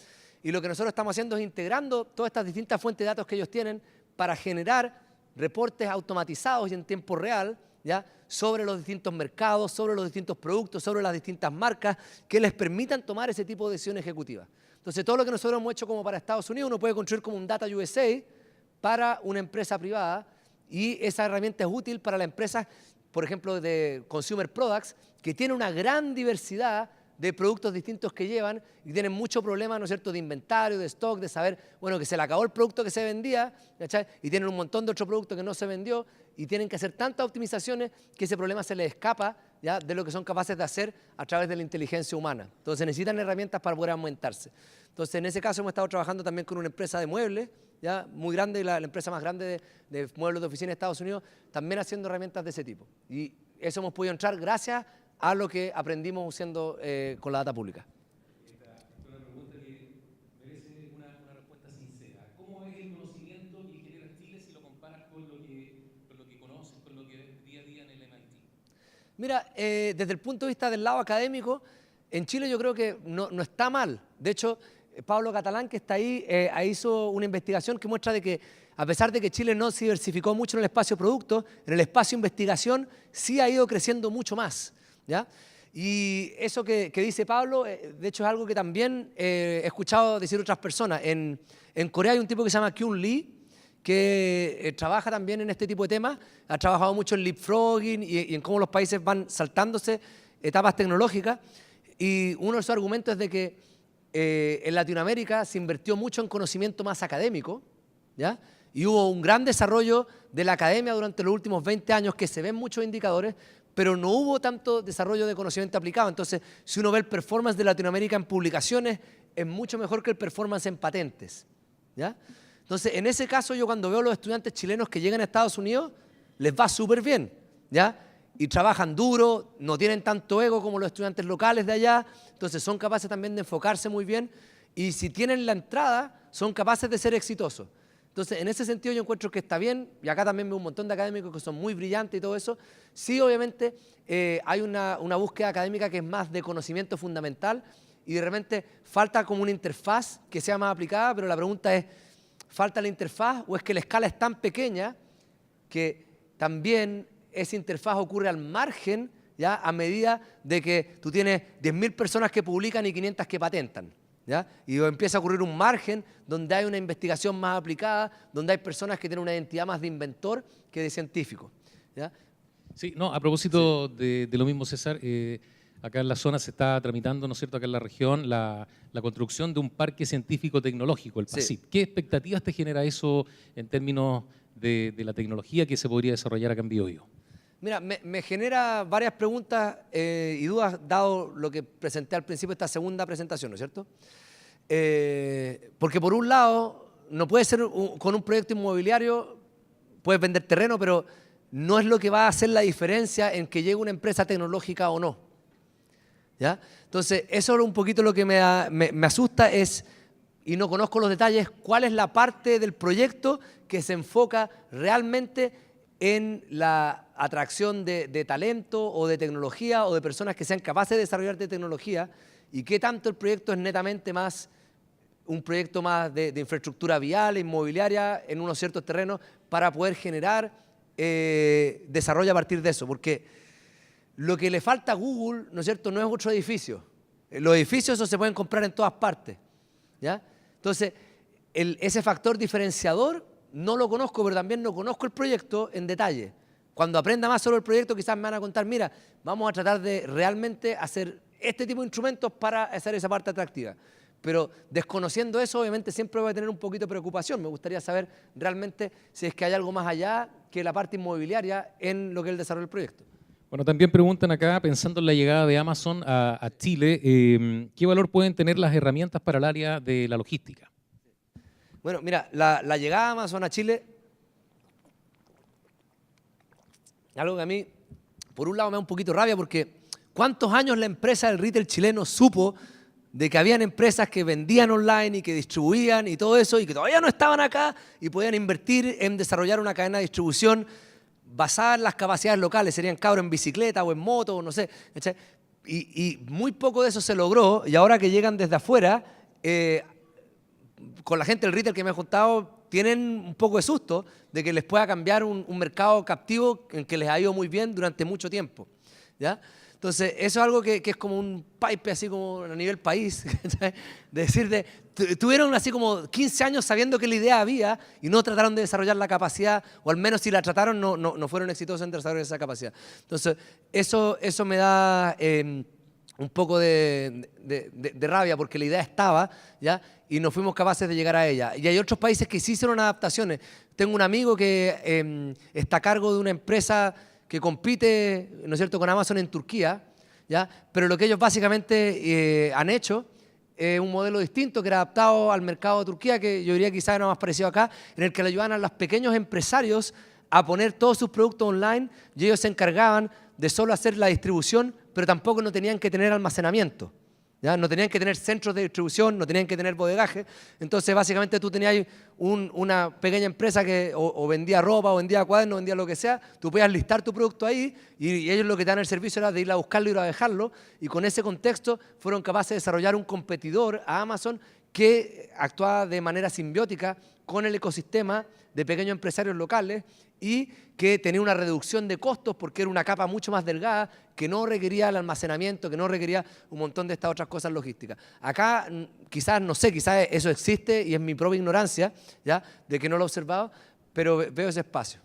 y lo que nosotros estamos haciendo es integrando todas estas distintas fuentes de datos que ellos tienen para generar reportes automatizados y en tiempo real, ¿ya? Sobre los distintos mercados, sobre los distintos productos, sobre las distintas marcas, que les permitan tomar ese tipo de decisiones ejecutivas. Entonces, todo lo que nosotros hemos hecho como para Estados Unidos, uno puede construir como un Data USA para una empresa privada, y esa herramienta es útil para las empresas, por ejemplo, de consumer products, que tienen una gran diversidad de productos distintos que llevan y tienen mucho problema, ¿no es cierto?, de inventario, de stock, de saber, bueno, que se le acabó el producto que se vendía, ¿cachai? Y tienen un montón de otro producto que no se vendió y tienen que hacer tantas optimizaciones que ese problema se les escapa, ¿ya?, de lo que son capaces de hacer a través de la inteligencia humana. Entonces necesitan herramientas para poder aumentarse. Entonces, en ese caso hemos estado trabajando también con una empresa de muebles, ¿ya?, muy grande, la empresa más grande de muebles de oficina de Estados Unidos, también haciendo herramientas de ese tipo. Y eso hemos podido entrar gracias a lo que aprendimos usando con la data pública. Esta es una pregunta que merece una respuesta sincera. ¿Cómo es el conocimiento que genera Chile si lo comparas con lo que conoces, con lo que ves día a día en el MIT? Mira, desde el punto de vista del lado académico, en Chile yo creo que no está mal. De hecho, Pablo Catalán, que está ahí, hizo una investigación que muestra de que a pesar de que Chile no se diversificó mucho en el espacio producto, en el espacio investigación sí ha ido creciendo mucho más, ¿ya? Y eso que dice Pablo, de hecho es algo que también he escuchado decir otras personas. En Corea hay un tipo que se llama Kyung Lee, que trabaja también en este tipo de temas, ha trabajado mucho en leapfrogging y en cómo los países van saltándose etapas tecnológicas, y uno de sus argumentos es de que en Latinoamérica se invirtió mucho en conocimiento más académico, ¿ya? Y hubo un gran desarrollo de la academia durante los últimos 20 años, que se ven muchos indicadores, pero no hubo tanto desarrollo de conocimiento aplicado. Entonces, si uno ve el performance de Latinoamérica en publicaciones, es mucho mejor que el performance en patentes, ¿ya? Entonces, en ese caso, yo cuando veo a los estudiantes chilenos que llegan a Estados Unidos, les va súper bien, ¿ya? Y trabajan duro, no tienen tanto ego como los estudiantes locales de allá, entonces son capaces también de enfocarse muy bien, y si tienen la entrada, son capaces de ser exitosos. Entonces, en ese sentido yo encuentro que está bien, y acá también veo un montón de académicos que son muy brillantes y todo eso. Sí, obviamente, hay una búsqueda académica que es más de conocimiento fundamental, y de repente falta como una interfaz que sea más aplicada, pero la pregunta es, ¿falta la interfaz o es que la escala es tan pequeña que también esa interfaz ocurre al margen, ¿ya?, a medida de que tú tienes 10.000 personas que publican y 500 que patentan, ¿ya? Y empieza a ocurrir un margen donde hay una investigación más aplicada, donde hay personas que tienen una identidad más de inventor que de científico, ¿ya? Sí, no, a propósito de lo mismo, César, acá en la zona se está tramitando, ¿no es cierto?, acá en la región, la construcción de un parque científico-tecnológico, el PACIT. Sí. ¿Qué expectativas te genera eso en términos de la tecnología que se podría desarrollar acá en Biobío? Mira, me genera varias preguntas y dudas, dado lo que presenté al principio de esta segunda presentación, ¿no es cierto? Porque por un lado, no puede ser con un proyecto inmobiliario, puedes vender terreno, pero no es lo que va a hacer la diferencia en que llegue una empresa tecnológica o no. ¿Ya? Entonces, eso es un poquito lo que me asusta es, y no conozco los detalles, cuál es la parte del proyecto que se enfoca realmente en la atracción de talento o de tecnología o de personas que sean capaces de desarrollar de tecnología y qué tanto el proyecto es netamente más un proyecto más de infraestructura vial, inmobiliaria en unos ciertos terrenos para poder generar desarrollo a partir de eso. Porque lo que le falta a Google, ¿no es cierto?, no es otro edificio. Los edificios esos se pueden comprar en todas partes, ¿ya? Entonces, ese factor diferenciador no lo conozco, pero también no conozco el proyecto en detalle. Cuando aprenda más sobre el proyecto, quizás me van a contar, mira, vamos a tratar de realmente hacer este tipo de instrumentos para hacer esa parte atractiva. Pero desconociendo eso, obviamente siempre voy a tener un poquito de preocupación. Me gustaría saber realmente si es que hay algo más allá que la parte inmobiliaria en lo que es el desarrollo del proyecto. Bueno, también preguntan acá, pensando en la llegada de Amazon a Chile, ¿qué valor pueden tener las herramientas para el área de la logística? Bueno, mira, la llegada de Amazon a Chile, algo que a mí, por un lado, me da un poquito de rabia porque ¿cuántos años la empresa del retail chileno supo de que habían empresas que vendían online y que distribuían y todo eso y que todavía no estaban acá y podían invertir en desarrollar una cadena de distribución basada en las capacidades locales? Serían cabros en bicicleta o en moto, o no sé. Y muy poco de eso se logró y ahora que llegan desde afuera, con la gente del retail que me he juntado, tienen un poco de susto de que les pueda cambiar un mercado captivo en que les ha ido muy bien durante mucho tiempo, ¿ya? Entonces, eso es algo que es como un pipe así como a nivel país, de decir, tuvieron así como 15 años sabiendo que la idea había y no trataron de desarrollar la capacidad, o al menos si la trataron no fueron exitosos en desarrollar esa capacidad. Entonces, eso me da un poco de rabia porque la idea estaba, ¿ya? Y no fuimos capaces de llegar a ella. Y hay otros países que sí hicieron adaptaciones. Tengo un amigo que está a cargo de una empresa que compite, ¿no es cierto?, con Amazon en Turquía, ¿ya? Pero lo que ellos básicamente han hecho es un modelo distinto que era adaptado al mercado de Turquía, que yo diría quizás era más parecido acá, en el que le ayudaban a los pequeños empresarios a poner todos sus productos online y ellos se encargaban de solo hacer la distribución, pero tampoco no tenían que tener almacenamiento, ¿ya? No tenían que tener centros de distribución, no tenían que tener bodegaje. Entonces, básicamente tú tenías una pequeña empresa que o vendía ropa, o vendía cuadernos, o vendía lo que sea. Tú podías listar tu producto ahí y ellos lo que te dan el servicio era de ir a buscarlo y ir a dejarlo. Y con ese contexto fueron capaces de desarrollar un competidor a Amazon que actuaba de manera simbiótica con el ecosistema de pequeños empresarios locales y que tenía una reducción de costos porque era una capa mucho más delgada que no requería el almacenamiento, que no requería un montón de estas otras cosas logísticas. Acá quizás, no sé, quizás eso existe y es mi propia ignorancia, ¿ya?, de que no lo he observado, pero veo ese espacio.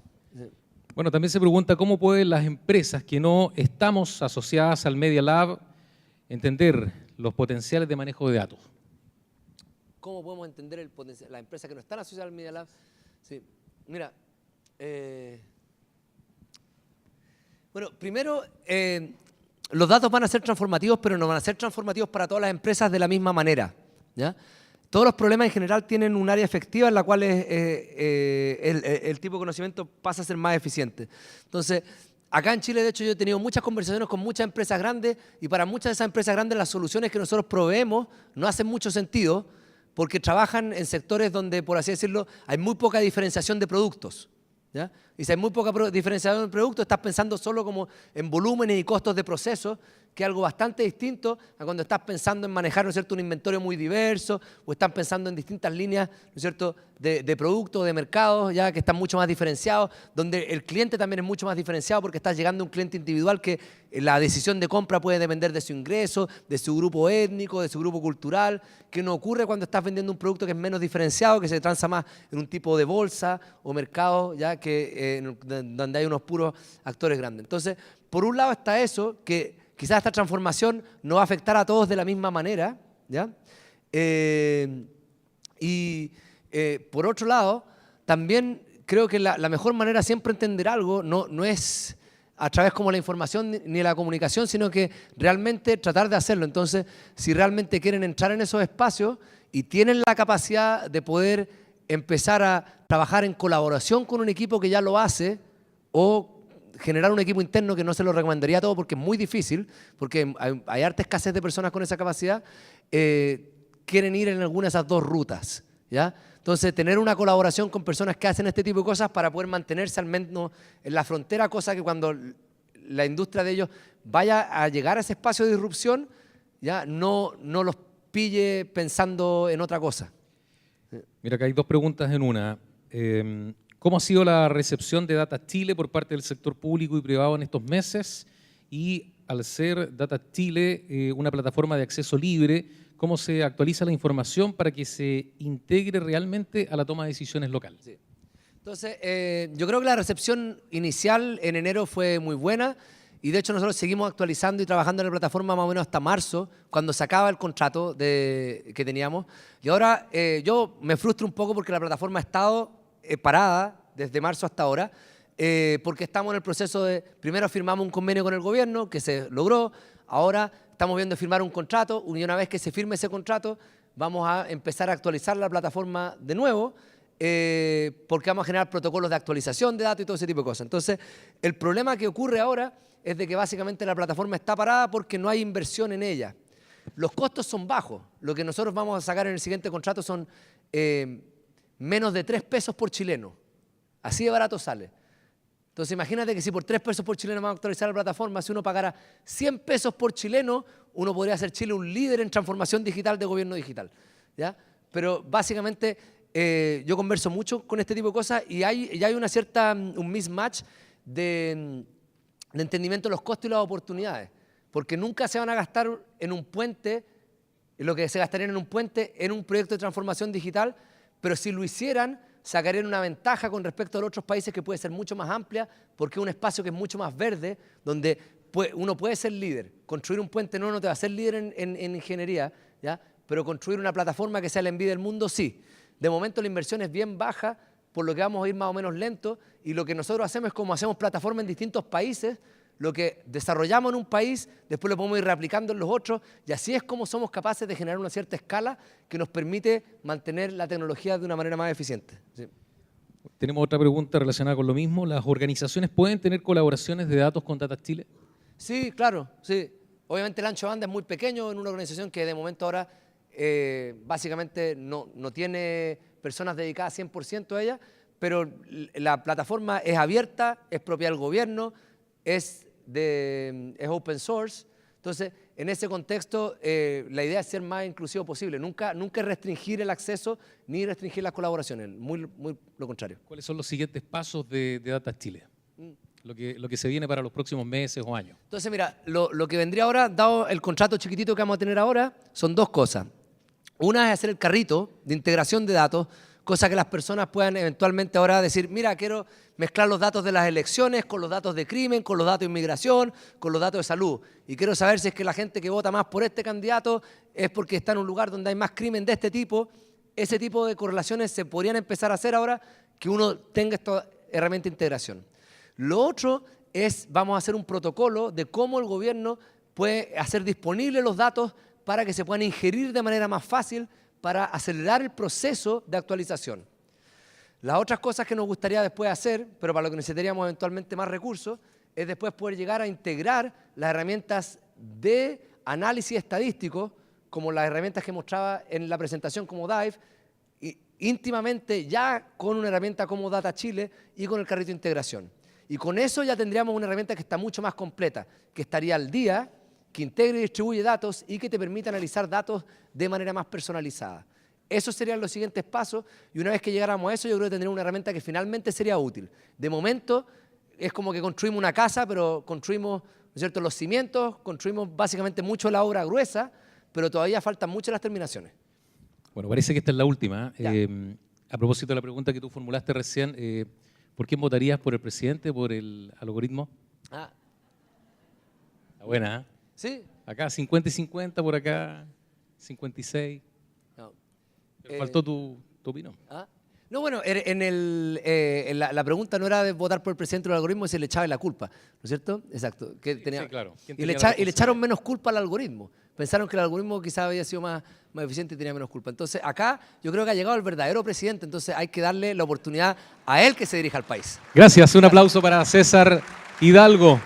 Bueno, también se pregunta cómo pueden las empresas que no estamos asociadas al Media Lab entender los potenciales de manejo de datos. ¿Cómo podemos entender el potencial? Las empresas que no están asociadas al Media Lab. Sí, mira, bueno, primero, los datos van a ser transformativos, pero no van a ser transformativos para todas las empresas de la misma manera, ¿ya? Todos los problemas en general tienen un área efectiva en la cual el tipo de conocimiento pasa a ser más eficiente. Entonces, acá en Chile, de hecho, yo he tenido muchas conversaciones con muchas empresas grandes y para muchas de esas empresas grandes las soluciones que nosotros proveemos no hacen mucho sentido porque trabajan en sectores donde, por así decirlo, hay muy poca diferenciación de productos, ¿ya? Y si hay muy poca diferenciación de productos, estás pensando solo como en volúmenes y costos de proceso, que es algo bastante distinto a cuando estás pensando en manejar, ¿no es cierto?, un inventario muy diverso, o están pensando en distintas líneas, ¿no es cierto?, de productos, de mercados, ya que están mucho más diferenciados, donde el cliente también es mucho más diferenciado porque estás llegando a un cliente individual que la decisión de compra puede depender de su ingreso, de su grupo étnico, de su grupo cultural, que no ocurre cuando estás vendiendo un producto que es menos diferenciado, que se transa más en un tipo de bolsa o mercado, ya que donde hay unos puros actores grandes. Entonces, por un lado está eso, que quizás esta transformación no va a afectar a todos de la misma manera, ¿ya? Por otro lado, también creo que la mejor manera siempre de entender algo no es a través como la información ni la comunicación, sino que realmente tratar de hacerlo. Entonces, si realmente quieren entrar en esos espacios y tienen la capacidad de poder empezar a trabajar en colaboración con un equipo que ya lo hace, o generar un equipo interno, que no se lo recomendaría a todo porque es muy difícil, porque hay harta escasez de personas con esa capacidad, quieren ir en alguna de esas dos rutas, ¿ya? Entonces, tener una colaboración con personas que hacen este tipo de cosas para poder mantenerse al menos en la frontera, cosa que cuando la industria de ellos vaya a llegar a ese espacio de disrupción, ya no los pille pensando en otra cosa. Mira, acá hay dos preguntas en una. ¿Cómo ha sido la recepción de Data Chile por parte del sector público y privado en estos meses? Y al ser Data Chile una plataforma de acceso libre, ¿cómo se actualiza la información para que se integre realmente a la toma de decisiones local? Sí. Entonces, yo creo que la recepción inicial en enero fue muy buena y de hecho nosotros seguimos actualizando y trabajando en la plataforma más o menos hasta marzo, cuando se acaba el contrato que teníamos. Y ahora yo me frustro un poco porque la plataforma ha estado parada desde marzo hasta ahora, porque estamos en el proceso de, primero firmamos un convenio con el gobierno que se logró, ahora estamos viendo firmar un contrato, y una vez que se firme ese contrato vamos a empezar a actualizar la plataforma de nuevo, porque vamos a generar protocolos de actualización de datos y todo ese tipo de cosas. Entonces, el problema que ocurre ahora es de que básicamente la plataforma está parada porque no hay inversión en ella. Los costos son bajos. Lo que nosotros vamos a sacar en el siguiente contrato son menos de 3 pesos por chileno. Así de barato sale. Entonces imagínate que si por 3 pesos por chileno vamos a actualizar la plataforma, si uno pagara 100 pesos por chileno, uno podría hacer Chile un líder en transformación digital de gobierno digital, ¿ya? Pero básicamente yo converso mucho con este tipo de cosas y hay una cierta, un mismatch de entendimiento de los costos y las oportunidades, porque nunca se van a gastar en un puente, lo que se gastarían en un puente, en un proyecto de transformación digital, pero si lo hicieran, sacarían una ventaja con respecto a los otros países que puede ser mucho más amplia, porque es un espacio que es mucho más verde, donde uno puede ser líder. Construir un puente no te va a hacer líder en ingeniería, ¿ya? Pero construir una plataforma que sea el envío del mundo, sí. De momento la inversión es bien baja, por lo que vamos a ir más o menos lento, y lo que nosotros hacemos es como hacemos plataformas en distintos países, lo que desarrollamos en un país, después lo podemos ir reaplicando en los otros, y así es como somos capaces de generar una cierta escala que nos permite mantener la tecnología de una manera más eficiente. Sí. Tenemos otra pregunta relacionada con lo mismo. ¿Las organizaciones pueden tener colaboraciones de datos con Data Chile? Sí, claro, sí. Obviamente el ancho de banda es muy pequeño en una organización que de momento ahora básicamente no tiene personas dedicadas 100% a ella, pero la plataforma es abierta, es propia del gobierno, es open source. Entonces, en ese contexto, la idea es ser más inclusivo posible. Nunca restringir el acceso ni restringir las colaboraciones. Muy lo contrario. ¿Cuáles son los siguientes pasos de Data Chile? Lo que se viene para los próximos meses o años. Entonces, mira, lo que vendría ahora, dado el contrato chiquitito que vamos a tener ahora, son dos cosas. Una es hacer el carrito de integración de datos, cosa que las personas puedan eventualmente ahora decir, mira, quiero mezclar los datos de las elecciones con los datos de crimen, con los datos de inmigración, con los datos de salud. Y quiero saber si es que la gente que vota más por este candidato es porque está en un lugar donde hay más crimen de este tipo. Ese tipo de correlaciones se podrían empezar a hacer ahora que uno tenga esta herramienta de integración. Lo otro es, vamos a hacer un protocolo de cómo el gobierno puede hacer disponibles los datos para que se puedan ingerir de manera más fácil para acelerar el proceso de actualización. Las otras cosas que nos gustaría después hacer, pero para lo que necesitaríamos eventualmente más recursos, es después poder llegar a integrar las herramientas de análisis estadístico, como las herramientas que mostraba en la presentación como Dive, íntimamente ya con una herramienta como Data Chile y con el carrito de integración. Y con eso ya tendríamos una herramienta que está mucho más completa, que estaría al día, que integra y distribuye datos y que te permite analizar datos de manera más personalizada. Esos serían los siguientes pasos y una vez que llegáramos a eso yo creo que tendríamos una herramienta que finalmente sería útil. De momento es como que construimos una casa, pero construimos, ¿no es cierto?, los cimientos, construimos básicamente mucho la obra gruesa, pero todavía faltan muchas las terminaciones. Bueno, parece que esta es la última. A propósito de la pregunta que tú formulaste recién, ¿por quién votarías? ¿Por el presidente? ¿Por el algoritmo? Ah. Está buena, ¿eh? Sí. Acá 50 y 50, por acá 56. No. Faltó tu opinión. ¿Ah? No, bueno, la pregunta no era de votar por el presidente del algoritmo, si le echaba la culpa, ¿no es cierto? Exacto. Que tenía, sí, claro. ¿Quién y le tenía la echaron menos culpa al algoritmo. Pensaron que el algoritmo quizás había sido más eficiente y tenía menos culpa. Entonces, acá yo creo que ha llegado el verdadero presidente, entonces hay que darle la oportunidad a él que se dirija al país. Gracias, un aplauso para César Hidalgo.